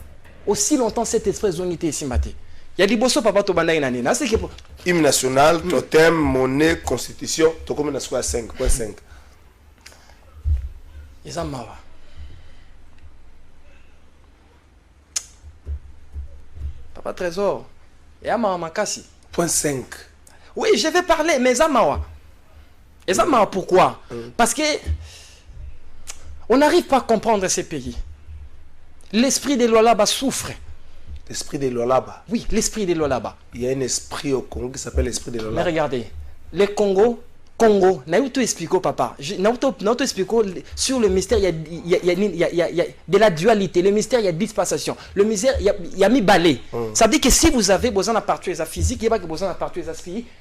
aussi longtemps cet esprit zongité ici maté. Il y a des bosso papa to banda inanina. C'est que
hymne national, totem, monnaie, constitution, to comme na soit 5.5.
Ils ont mawa. Papa trésor. Et à ma makasi.
Point 5.
Oui, je vais parler, mais Zamawa. Et Zamawa, pourquoi? Parce que on n'arrive pas à comprendre ces pays. L'esprit des Lualaba souffre.
L'esprit des Lualaba?
Oui, l'esprit des Lualaba.
Il y a un esprit au Congo qui s'appelle l'esprit des Lualaba.
Mais regardez, le Congo, n'a pas expliqué, papa. N'a pas expliqué sur le mystère, il y a de la dualité. Le mystère, il y a dispensation. Le mystère, il y a mis balai. Ça veut dire que si vous avez besoin de partie physique, il n'y a pas besoin de partie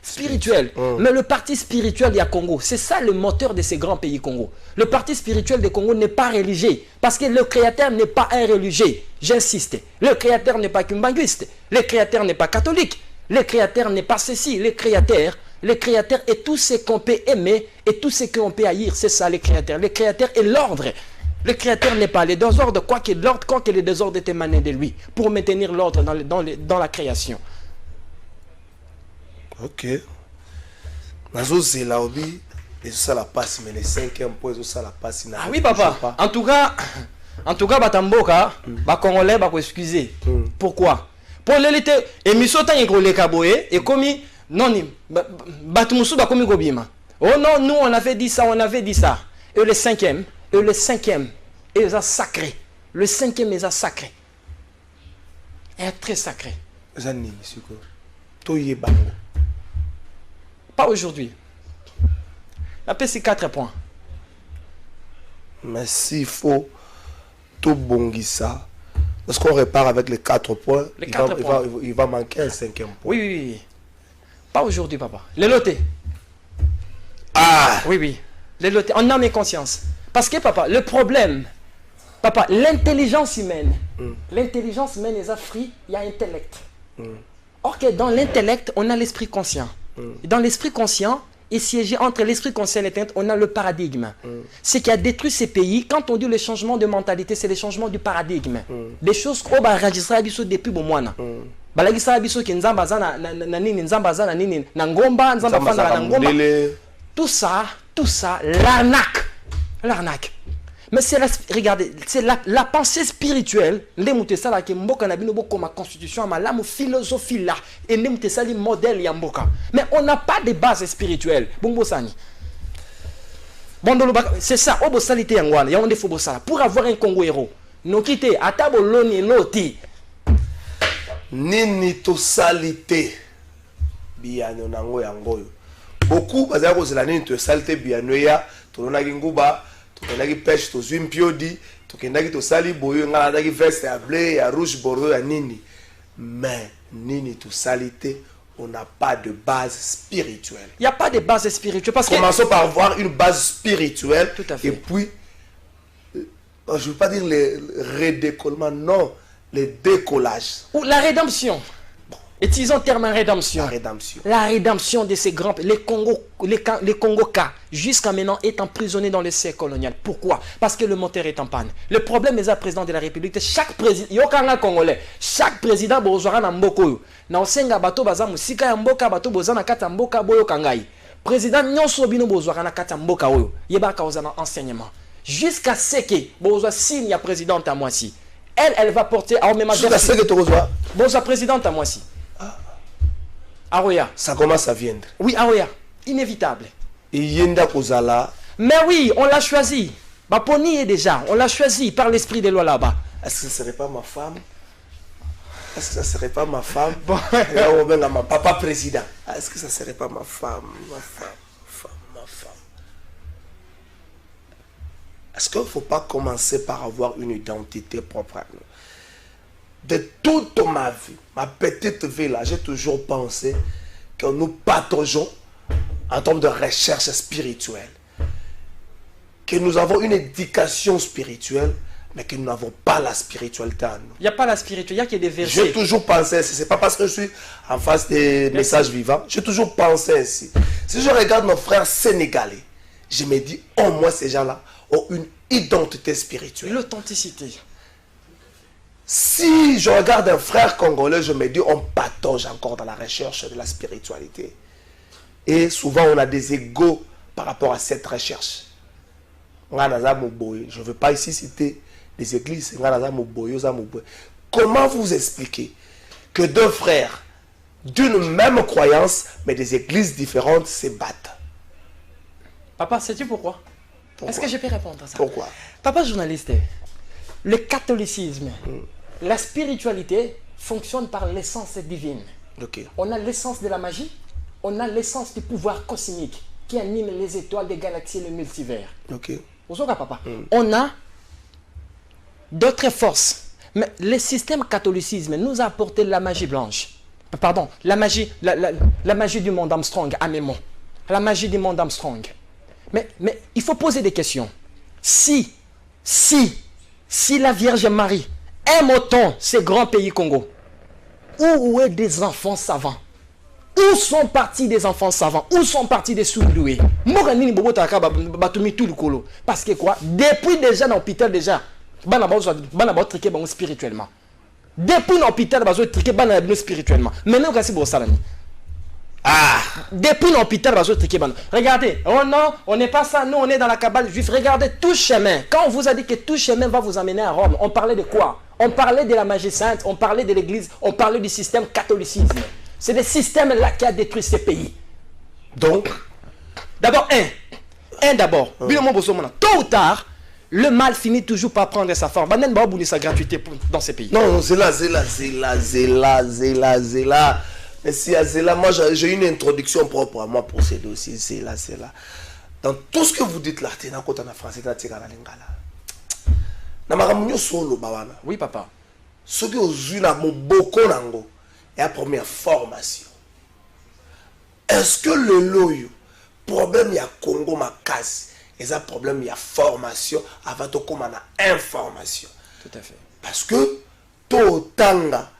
spirituelle. Mais le parti spirituel, il y a Congo. C'est ça le moteur de ces grands pays Congo. Le parti spirituel de Congo n'est pas religieux. Parce que le créateur n'est pas un religieux. J'insiste. Le créateur n'est pas kimbanguiste. Le créateur n'est pas catholique. Le créateur n'est pas ceci. Le créateur est tout ce qu'on peut aimer et tout ce qu'on peut haïr. C'est ça le créateur. Le créateur est l'ordre. Le créateur n'est pas le désordre, quoi que l'ordre, quoi que le désordre est émané de lui, pour maintenir l'ordre dans la création.
Ok. Nazo Zelaobi, et ça la passe, mais les 5e points, ça la passe.
Ah oui, papa. En tout cas, Batamboka, Congolais, excuser. Pourquoi? Pour l'élite, et Misota Yengole Kaboé, et comme non, Batumusu Bakomi Gobima. Oh non, nous on avait dit ça, Et le 5e, est sacré. Le 5e est sacré. Est très sacré. Pas aujourd'hui. La paix c'est 4 points.
Mais s'il faut tout bongisa, parce qu'on repart avec les 4 points, il va manquer un 5e point.
Oui. Pas aujourd'hui, papa. Les lotés.
Ah!
Oui. Les lotés. En âme et conscience. Parce que, papa, le problème, papa, l'intelligence humaine, l'intelligence humaine est free, il y a intellect. Or que dans l'intellect, on a l'esprit conscient. Et dans l'esprit conscient, et siégé entre l'esprit conscient et l'intellect, on a le paradigme. Ce qui a détruit ces pays, quand on dit le changement de mentalité, c'est le changement du paradigme. Des choses qu'on va enregistrer depuis bon mois. Balagisa biso ki nzamba za na nini nzamba za na nini na ngomba nzamba fanda na ngomba. Tout ça l'arnaque. Mais c'est regardez, c'est la pensée spirituelle, ndemute sala ke mboka na bino boko ma constitution ma la philosophie là et ndemute sali modèle ya mboka. Mais on n'a pas de base spirituelle. Bongo sani. C'est ça, obosalité yangwana, ya onde fo bosala pour avoir un Congo héros. Nokite, atabo loni loti.
Nini to salité. Biano nango yangoyo. Beaucoup, parce que c'est la nini to salité biano ya. Tolona ginguba, tokendaki pêche, to zwim piodi, tokendaki to sali boyo, nga nadaki veste ya bleu, ya rouge bordeaux, ya nini. Mais nini to salité, on n'a pas de base spirituelle.
Il n'y a pas de base spirituelle. Parce
Commençons par avoir une base spirituelle.
Tout à fait.
Et puis, je ne veux pas dire le redécollement, non, le décollage.
Ou la rédemption. Utilisons le terme rédemption.
La rédemption.
La rédemption de ces grands pays. Les Congo-Cas, jusqu'à maintenant, est emprisonné dans le siècle colonial. Pourquoi? Parce que le moteur est en panne. Le problème est le président de la République. Chaque président, Yokanga Congolais, chaque président, Bozora Namboko, Naosenga Bato Bazamu, Sika Yamboka, Bato Bozana Katamboka, Boyo Kangai. Président Nyonso Bino Bozora Katamboka, Yeba Kaozana enseignement. Jusqu'à ce que Bozo signe la présidente à Moissi. Elle va porter à même
Jusqu'à ce que tu reçois.
Bozo présidente à Moissi. Aroya.
Ça commence à viendre.
Oui, Aroya. Inévitable.
Et Yenda Kozala.
Mais oui, on l'a choisi. Baponi est déjà. On l'a choisi par l'esprit des lois là-bas.
Est-ce que ce ne serait pas ma femme? Est-ce que ça ne serait pas ma femme?
Bon.
Ma papa président. Est-ce que ça ne serait pas ma femme? Ma femme. Est-ce qu'il ne faut pas commencer par avoir une identité propre à nous? De toute ma vie, ma petite vie là, j'ai toujours pensé que nous pataugeons en termes de recherche spirituelle. Que nous avons une éducation spirituelle, mais que nous n'avons pas la spiritualité en nous.
Il n'y a pas la spiritualité, il n'y a que des versets.
J'ai toujours pensé ainsi. Ce n'est pas parce que je suis en face des messages vivants. J'ai toujours pensé ainsi. Si je regarde nos frères sénégalais, je me dis, au moins ces gens-là ont une identité spirituelle.
L'authenticité.
Si je regarde un frère congolais, je me dis, on patauge encore dans la recherche de la spiritualité. Et souvent, on a des égos par rapport à cette recherche. Je ne veux pas ici citer des églises. Comment vous expliquer que deux frères d'une même croyance, mais des églises différentes, se battent?
Papa, sais-tu pourquoi? Est-ce que je peux répondre à ça?
Pourquoi?
Papa journaliste, le catholicisme, la spiritualité fonctionne par l'essence divine.
Okay.
On a l'essence de la magie, on a l'essence du pouvoir cosmique qui anime les étoiles, des galaxies et le multivers.
Okay.
Papa. On a d'autres forces. Mais le système catholicisme nous a apporté la magie blanche. Pardon, la magie du monde Armstrong à Mémon. La magie du monde Armstrong. Mais il faut poser des questions. Si la Vierge Marie aime autant ces grands pays Congo, où est des enfants savants? Où sont partis des enfants savants? Où sont partis des surdoués? Parce que quoi? Depuis déjà dans l'hôpital, déjà, spirituellement. Depuis l'hôpital, spirituellement. Maintenant, depuis l'hôpital, regardez, oh non, on n'est pas ça, nous on est dans la cabale juive. Regardez tout chemin. Quand on vous a dit que tout chemin va vous amener à Rome, on parlait de quoi? On parlait de la magie sainte, on parlait de l'église, on parlait du système catholicisme. C'est le système-là qui a détruit ces pays. Donc, d'abord, d'abord, tôt ou tard, le mal finit toujours par prendre sa forme. Il va sa gratuité dans ces pays.
Non, c'est là. Mais si là, moi j'ai une introduction propre à moi pour ces dossiers. C'est là. Dans tout ce que vous dites là, tu es dans le français, tu es dans le lingala.
Oui, papa.
Ce que vous avez beaucoup nango. Et la première formation. Est-ce que le loyo, problème il y a Congo ma casse, et ça problème il y a formation avant de comme on a information.
Tout à fait.
Parce que to tanga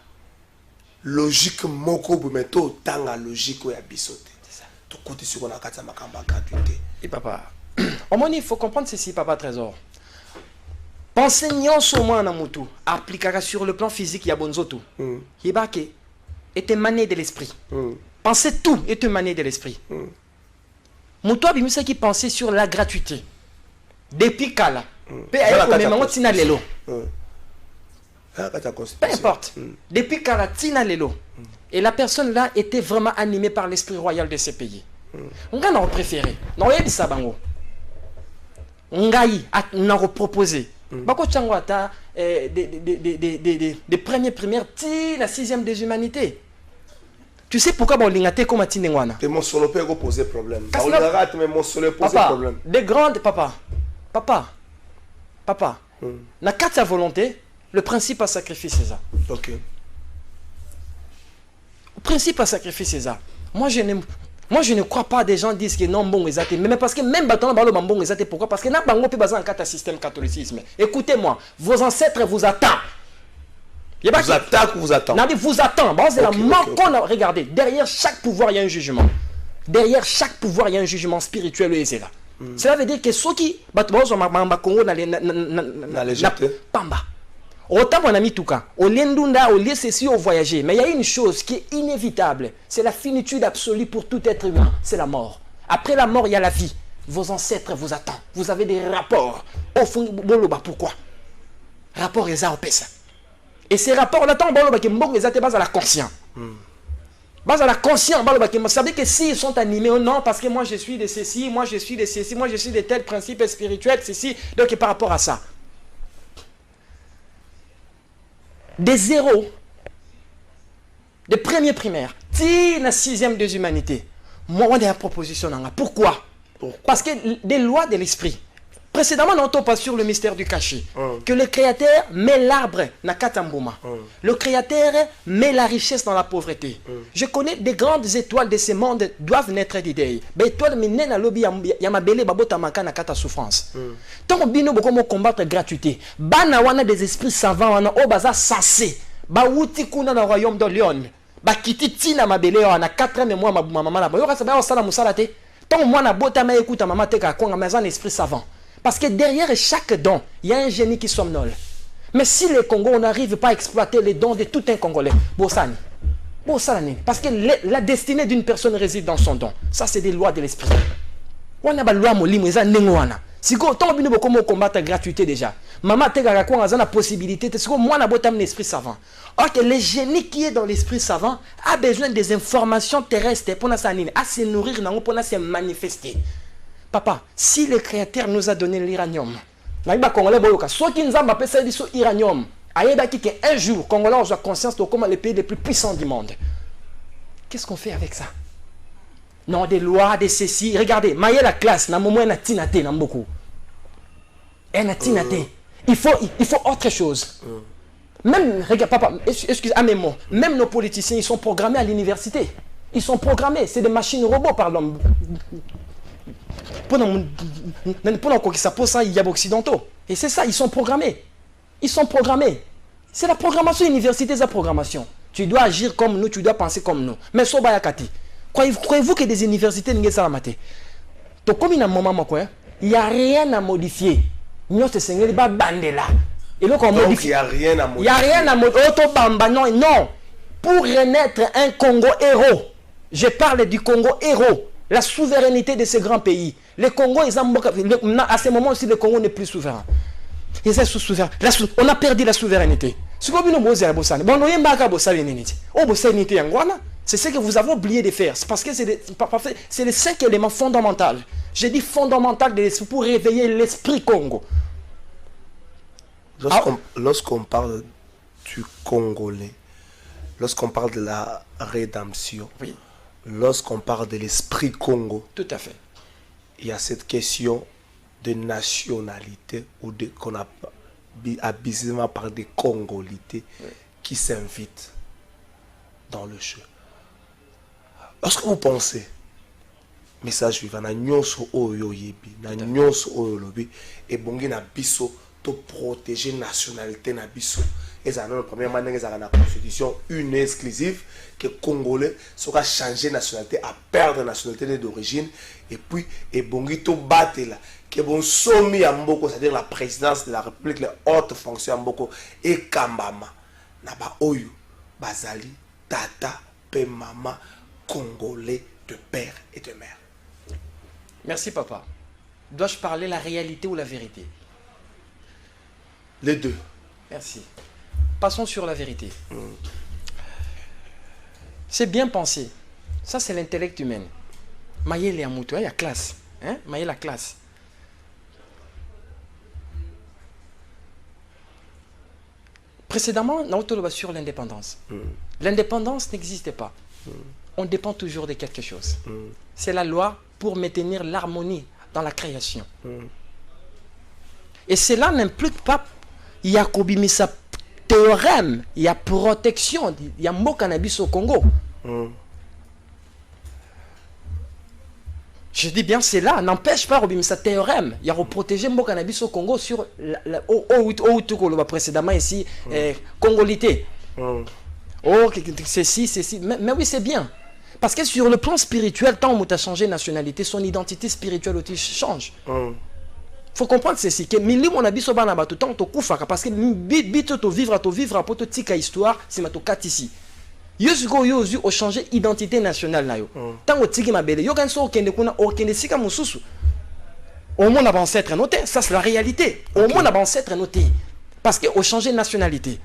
logique moko mais to tanga logique ya bisote. C'est ça. To côté sur on a kata makamba gratuité.
Et papa, au moins il faut comprendre ceci, papa Trésor. Pensez nyonso mwana mutu appliquera sur le plan physique ya bonzoto. Yebake était mané de l'esprit. Pensez tout est mané de l'esprit. Moutou abimisa qui pensait sur la gratuité. Depuis Kala. Peu importe. Depuis Kala, Tina Lelo. Et la personne là était vraiment animée par l'esprit royal de ces pays. On a préféré. On a dit ça bango. On a proposé. Bako Tchangwata, des premiers primaires, la 6e des humanités. Tu sais pourquoi on lingate comme Atinengwana?
Et mon solo peut poser problème. Mais mon solo pose problème.
Des grandes, papa. Na kata volonté, le principe à sacrifice c'est ça.
Ok.
Le principe à sacrifice c'est ça. Moi je ne crois pas des gens disent que non bon exact. Mais parce que même bâton balo bon exact. Pourquoi? Parce que na bango pe bazan kata système catholicisme. Écoutez-moi, vos ancêtres vous attendent.
Vous attaquent ou vous attendent?
Non, vous attendent. Regardez, derrière chaque pouvoir, il y a un jugement. Derrière chaque pouvoir, il y a un jugement spirituel et c'est là. Cela veut dire que ceux qui Pamba. Autant mon ami Touka, au Lendunda, au lieu ceci, au voyager. Mais il y a une chose qui est inévitable. C'est la finitude absolue pour tout être humain. C'est la mort. Après la mort, il y a la vie. Vos ancêtres vous attendent. Vous avez des rapports. Au fond, pourquoi? Rapport et ça, et ces rapports-là, ils basent à la conscience. Base à la conscience. Ça veut dire que s'ils sont animés ou non, parce que moi je suis de ceci, moi je suis de ceci, moi je suis de tels principes spirituels, ceci. Donc par rapport à ça. Des zéros, des premiers primaires, la 6e des humanités. Moi, on a une proposition. Pourquoi? Parce que des lois de l'esprit. Précédemment, on n'entend pas sur le mystère du cachet. Que le Créateur met l'arbre na Katambuma. Le Créateur met la richesse dans la pauvreté. Je connais des grandes étoiles de ce monde doivent naître d'idées. Mais étoiles minen na lobby yamabele babota manka na kata souffrance. Tant bino boko mo combattre gratuité. Bana wana des esprits savants wana o baza sensé. Ba wuti kuna na royaume de Lyon. Ba kiti tina mabele wana 4 mois ma maman la. Yo ka sa ba sala musala te. Tant moi na bota ma écoute maman te ka konga mais un esprit savant. Parce que derrière chaque don, il y a un génie qui somnole. Mais si le Congo, on n'arrive pas à exploiter les dons de tout un Congolais, Bossani. Parce que la destinée d'une personne réside dans son don. Ça, c'est des lois de l'esprit. On a des lois molimo, ils ont si vous avez un combattre gratuité déjà, maman a la possibilité, c'est que moi, j'ai un esprit savant. Or que le génie qui est dans l'esprit savant a besoin des informations terrestres pour se nourrir, pour se manifester. Papa, si le Créateur nous a donné l'uranium, soit qui nous a appelé ça l'uranium, un jour, Congolais ont conscience de comment les pays les plus puissants du monde. Qu'est-ce qu'on fait avec ça? Non, des lois, des ceci. Regardez, maille la classe, na moment na tinate na beaucoup. Et na tinate. Il faut autre chose. Même, regarde, papa, excuse, mes mots. Même nos politiciens, ils sont programmés à l'université. Ils sont programmés, c'est des machines robots, pardon. Pour que ça pose ça, il y a occidentaux. Et c'est ça, ils sont programmés. Ils sont programmés. C'est la programmation université, c'est la programmation. Tu dois agir comme nous, tu dois penser comme nous. Mais soba yakati. Croyez-vous que des universités n'ont pas maté? Donc comme il y a un moment, il n'y a rien à modifier. Nous, c'est il
n'y a rien à modifier.
Il n'y a rien à modifier. Non. Pour renaître un Congo héros, je parle du Congo héros. La souveraineté de ce grand pays. Le Congo, à ce moment aussi, le Congo n'est plus souverain. On a perdu la souveraineté. C'est ce que vous avez oublié de faire. C'est parce que c'est les 5 éléments fondamentaux. J'ai dit fondamental pour réveiller l'esprit Congo.
Lorsqu'on parle du Congolais, lorsqu'on parle de la rédemption,
oui.
Lorsqu'on parle de l'esprit Congo,
tout à fait.
Il y a cette question de nationalité ou qu'on a abusivement par des Congolités qui s'invitent dans le jeu. Lorsque vous pensez, message suivant, na nyonso oyo yebi, na nyonso oyo lobi, et bongi na biso to protéger nationalité na biso. Et ça, la première manière, c'est la constitution une exclusive que les Congolais sera changer nationalité, à perdre nationalité d'origine. Et puis, et bongi to battre là, que bon sommi à Mboko, c'est-à-dire la présidence de la République, les hautes fonctions à Mboko, et Kambama, naba oyo, bazali, tata, pe mama, Congolais de père et de mère.
Merci papa. Dois-je parler la réalité ou la vérité?
Les deux.
Merci. Passons sur la vérité. C'est bien pensé. Ça, c'est l'intellect humain. Maïe les amoutou, il y a classe. Maïe la classe. Précédemment, Naoto sur l'indépendance. L'indépendance n'existait pas. On dépend toujours de quelque chose. C'est la loi pour maintenir l'harmonie dans la création. Et cela n'implique pas, il y a Kobimisa théorème, il y a protection, il y a mot cannabis au Congo. Je dis bien c'est là, n'empêche pas Kobimisa théorème, il y a protéger mot cannabis au Congo sur précédemment ici, congolité. Oh, ceci, mais oui c'est bien. Parce que sur le plan spirituel, tant on a changé de nationalité, son identité spirituelle aussi change. Faut comprendre ceci que mili mon habit so bana bato tant to kufaka parce que bito to vivre pour to tika histoire c'est ma to kat ici yosuko yosu o changer identité nationale na yo tant o tiki mabele yo kan so okende kuna okende sika mususu au moins avant ancêtre noté ça c'est la réalité au moins avant ancêtre noté parce que au changer nationalité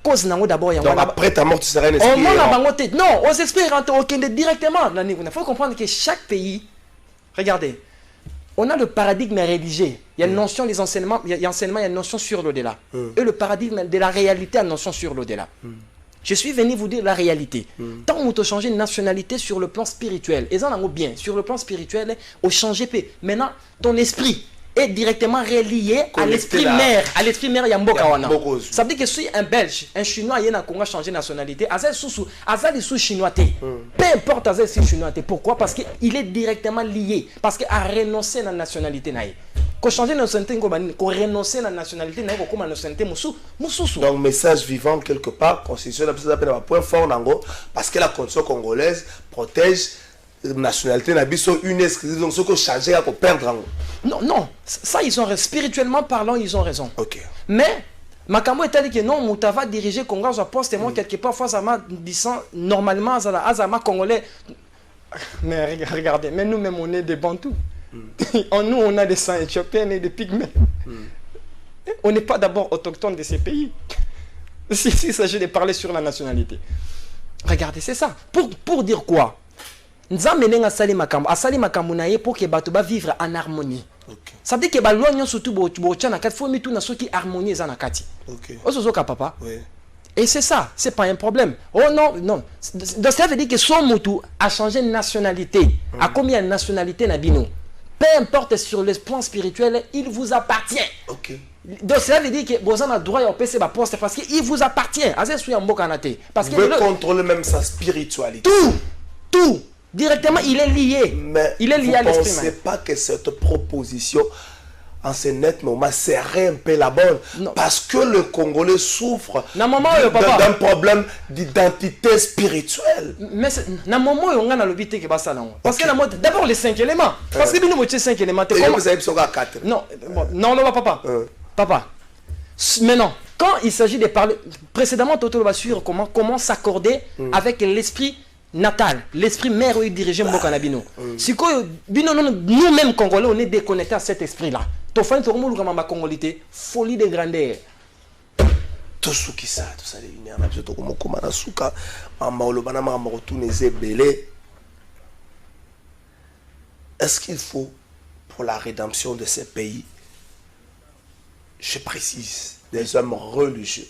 cause nango d'abord ya
donc après ta mort tu serais un esprit
au moins avant noté non aux esprits rentrent okende directement là il faut comprendre que chaque pays regardez. On a le paradigme religieux. Il y a une notion des enseignements, il y a enseignement, il y a une notion sur l'au-delà. Et le paradigme de la réalité a une notion sur l'au-delà. Je suis venu vous dire la réalité. Tant on a changé de nationalité sur le plan spirituel, et ça on bien, sur le plan spirituel, on change peu. Maintenant, ton esprit est directement relié à l'esprit mère. À l'esprit mère, il y a Mbokawana. Ça veut dire que si un Belge, un Chinois, il y a un Congo changé de nationalité, Azal sous chinois. Peu importe Azal sous chinois. Pourquoi? Parce qu'il est directement lié. Parce qu'il a renoncé à la nationalité. Quand changer de nationalité, qu'on renonce à la nationalité, qu'on a la nationalité,
donc message vivant quelque part, constitution un point fort parce que la constitution congolaise protège nationalité na biso une exclusive donc ce que changer à perdre
non ça ils ont spirituellement parlant ils ont raison
ok
mais Makambo est dit que non Moutava diriger Congo à poste moi quelque part fois ça m'a disant normalement azama congolais mais regardez mais nous même on est des bantous en nous on a des sangs éthiopiens et des pygmées on n'est pas d'abord autochtone de ces pays s'il s'agit de parler sur la nationalité regardez c'est ça pour dire quoi Nzambe nenga sali makambo na ye pour que bato ba vivre en harmonie. Ça veut dire que ba loi nyon surtout bo tcha na kati faut mitu na soki harmonie za na kati. OK. Ozozoka papa. Oui. Et c'est ça, c'est pas un problème. Oh non, non. Donc ça veut dire que son mutu a changé de nationalité. À combien de nationalité na bino? Peu importe sur le plan spirituel, il vous appartient. OK. Donc ça veut dire que vous avez le droit de passer ma poste parce qu'il vous appartient. Parce que
vous contrôlez même sa spiritualité.
Tout. Directement, il est lié.
Mais
il est lié à l'esprit.
Vous ne pensez pas que cette proposition, en ce net moment, serait un peu la bonne? Non. Parce que le Congolais souffre d'un problème d'identité spirituelle.
Mais dans le moment où on a l'obité, parce que d'abord les 5 éléments. Parce que nous avons 5 éléments.
Vous avez 4.
Non, non, papa. Papa. Maintenant, quand il s'agit de parler, précédemment, Toto va suivre comment s'accorder avec l'esprit natal, l'esprit mère où il dirigeait Mbokanabino. Si nous-mêmes Congolais, on est déconnectés à cet esprit-là. Tu fais un tour de ma congolité, folie de grandeur.
Tout ce qui ça, tout ça, les lignes, on a besoin de comment on a souka, on retourne les belés. Est-ce qu'il faut, pour la rédemption de ces pays, je précise, des hommes religieux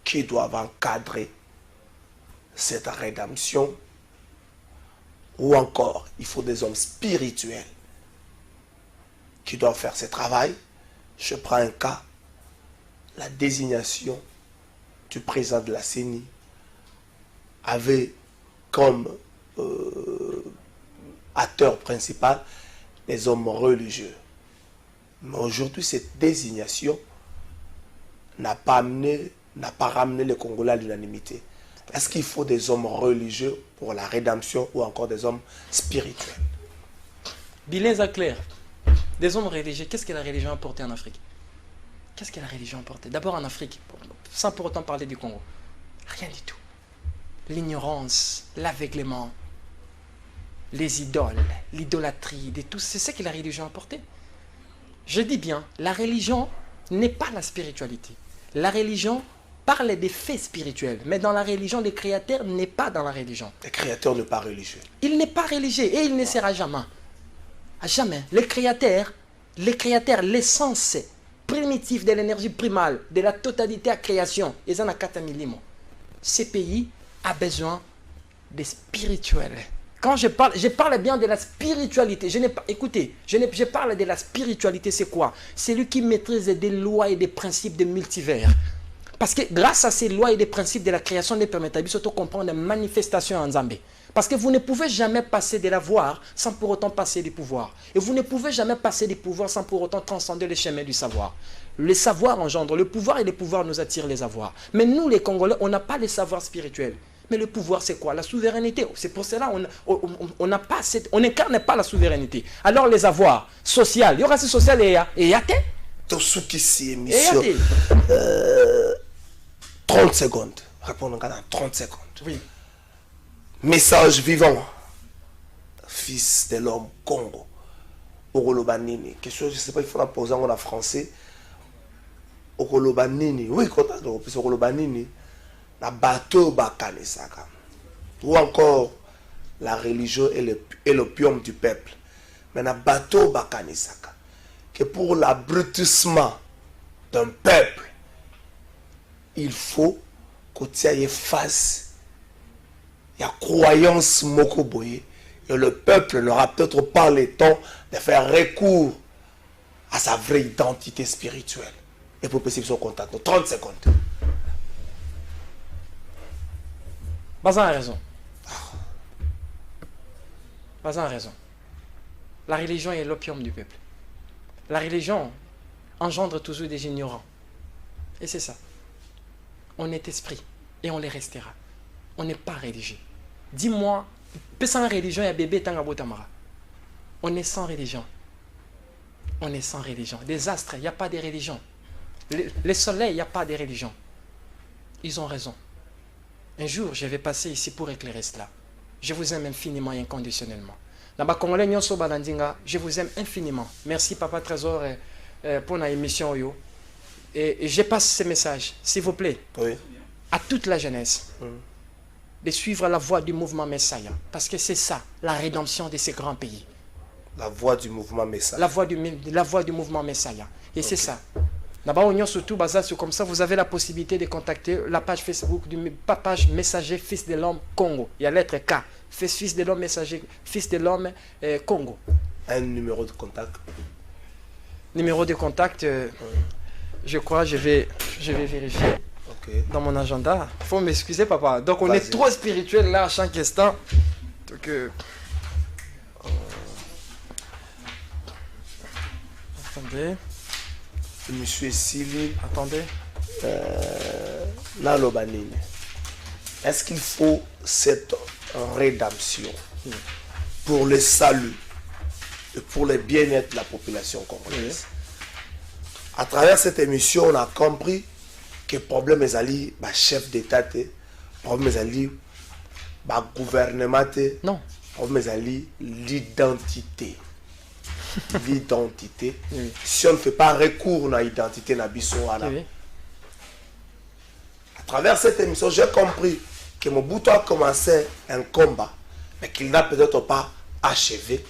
qui doivent encadrer cette rédemption, ou encore il faut des hommes spirituels qui doivent faire ce travail? Je prends un cas, la désignation du président de la CENI avait comme acteur principal les hommes religieux. Mais aujourd'hui, cette désignation n'a pas ramené les Congolais à l'unanimité. Est-ce qu'il faut des hommes religieux pour la rédemption ou encore des hommes spirituels?
Bilan clair. Des hommes religieux, qu'est-ce que la religion a apporté en Afrique? Qu'est-ce que la religion a apporté? D'abord en Afrique, sans pour autant parler du Congo. Rien du tout. L'ignorance, l'aveuglement, les idoles, l'idolâtrie, tout, c'est ce que la religion a apporté. Je dis bien, la religion n'est pas la spiritualité. La religion parle des faits spirituels, mais dans la religion, le créateur n'est pas dans la religion.
Le créateur n'est pas religieux.
Il n'est pas religieux et il ne sera jamais. À jamais. Le créateur, l'essence primitif, de l'énergie primale, de la totalité à création. Et ça, ce pays a besoin de spirituel. Quand je parle bien de la spiritualité. Écoutez, je parle de la spiritualité, c'est quoi? C'est lui qui maîtrise des lois et des principes de multivers. Parce que grâce à ces lois et des principes de la création des permettables, surtout comprendre les manifestations en Zambie. Parce que vous ne pouvez jamais passer de l'avoir sans pour autant passer du pouvoir. Et vous ne pouvez jamais passer du pouvoir sans pour autant transcender le chemin du savoir. Le savoir engendre le pouvoir et le pouvoir nous attire les avoirs. Mais nous, les Congolais, on n'a pas le savoir spirituel. Mais le pouvoir, c'est quoi? La souveraineté. C'est pour cela on n'incarne pas la souveraineté. Alors les avoirs sociaux, il y aura ce social et il y a
tout ce qui s'y émission. 30 secondes. Répondre dans 30 secondes.
Oui.
Message vivant. Fils de l'homme Congo. Okolobanini. Question, je ne sais pas, il faut la poser en français. Okolobanini. Oui, content. Okolobanini. La bateau bakanisaka. Ou encore la religion et l'opium du peuple. Mais la bateau bakanisaka. Que pour l'abrutissement d'un peuple, il faut que tu ailles face à la croyance mokoboye et le peuple n'aura peut-être pas le temps de faire recours à sa vraie identité spirituelle. Et pour possible son contact. 30 secondes.
Bazan a raison. Bazan a raison. La religion est l'opium du peuple. La religion engendre toujours des ignorants. Et c'est ça. On est esprit et on les restera. On n'est pas religieux. Dis-moi, sans religion, il y a bébé Tangabotamara. On est sans religion. On est sans religion. Des astres, il n'y a pas de religion. Les soleils, il n'y a pas de religion. Ils ont raison. Un jour, je vais passer ici pour éclairer cela. Je vous aime infiniment et inconditionnellement. Je vous aime infiniment. Merci, Papa Trésor, pour la émission. Et je passe ce message, s'il vous plaît,
oui,
à toute la jeunesse, de suivre la voie du mouvement Messiah. Parce que c'est ça, la rédemption de ces grands pays.
La voie du mouvement Messiah.
La voie du mouvement Messiah. Et c'est ça. Là-bas, on y a surtout, comme ça, vous avez la possibilité de contacter la page Facebook du page Messager Fils de l'Homme Congo. Il y a lettre K. Fils de l'Homme Messager Fils de l'Homme Congo.
Un numéro de contact.
Numéro de contact, je crois, je vais vérifier dans mon agenda. Il faut m'excuser, papa. Donc, on est trop spirituel là à chaque instant. Donc, attendez.
Monsieur Sili.
Attendez.
Nalobanine. Est-ce qu'il faut cette rédemption pour le salut et pour le bien-être de la population congolaise? À travers cette émission, on a compris que le problème est allé, chef d'État, le problème est allé, gouvernement,
non.
Le problème est allé, l'identité. L'identité. Oui. Si on ne fait pas recours à l'identité, oui. À travers cette émission, j'ai compris que Mobutu a commencé un combat, mais qu'il n'a peut-être pas achevé.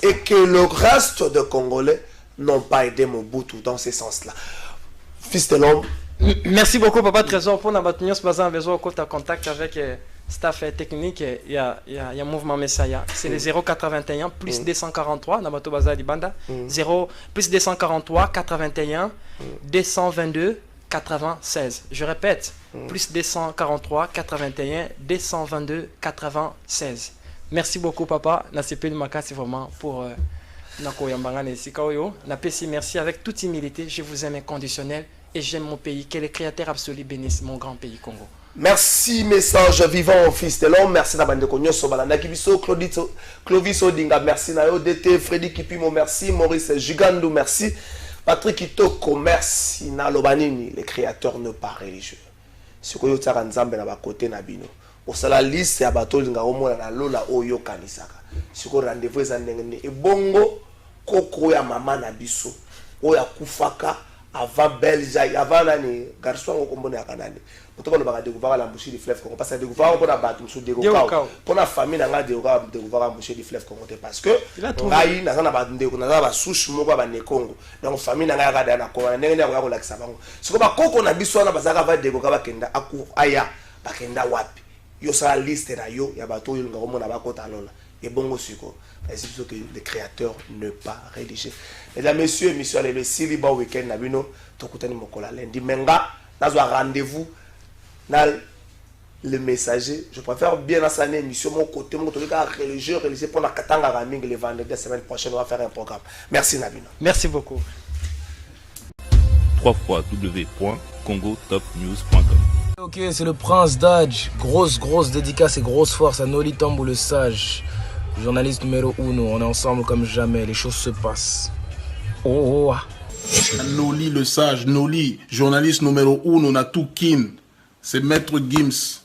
Et que le reste des Congolais n'ont pas aidé Mobutu dans ce sens-là. Fils de l'homme.
Merci beaucoup, Papa Trésor, pour notre besoin de contact avec staff technique. Il y a mouvement Messiah. C'est le 081 plus 243 dans Bato Baza Libanda. 0 plus 243 81 222 96. Je répète, plus 243 81 222 96. Merci beaucoup, papa. Nasipeli Makasi vraiment pour merci avec toute humilité. Je vous aime inconditionnel et j'aime mon pays. Que le Créateur absolu bénisse mon grand pays Congo.
Merci, message vivant, fils de l'homme. Merci Nabande Konyo Sobalanda Kibiso, Clovis Odinga, merci Nayo DT, Freddy Kipimo, merci Maurice Gigandou, merci Patrick Itoko, merci Nalobanini, les créateurs ne pas religieux. Ce que vous avez Nzambe na côté Nabino. Au la liste ya bato linga omona na lola oyo kanisaka. Ce que rendez-vous est et bongo koko ya mama na biso. Oya kufaka avant Belge, avant nani, garçon au combiné à Canani. Pour qu'on va découvrir la bouche du fleuve Congo. Parce que découvrir pour la battre, nous découvrir. Pour la famille, on a découvert la bouche du fleuve Congo. Parce que, on a eu, on a pas de souche, on a pas de Congo. Donc, famille, on a regardé à la Congo, on a regardé la Xabango. Ce qu'on a qu'on a besoin, on a besoin de découvrir Kenda, Akou, Aya, Bakenda Wapi. Yo sa liste na yo, ya bato yo ngamo na bakota lola. Et bon aussi quoi. C'est ce que les créateurs ne pas rédiger. Mesdames, messieurs, émission le Siliba week-end na bino, tokutani mokola lundi menga, nazo rendez-vous dans le messager. Je préfère bien à cette émission mon côté mon truc religieux pour la katanga raming les vendredis la semaine prochaine on va faire un programme. Merci Nabino.
Merci beaucoup.
www.congotopnews.com.
Ok, c'est le Prince Dodge. Grosse dédicace et grosse force à Noli Tambo le Sage. Journaliste numéro 1, on est ensemble comme jamais, les choses se passent. Oh.
Noli le Sage, Noli, journaliste numéro 1, on a tout kin. C'est Maître Gims.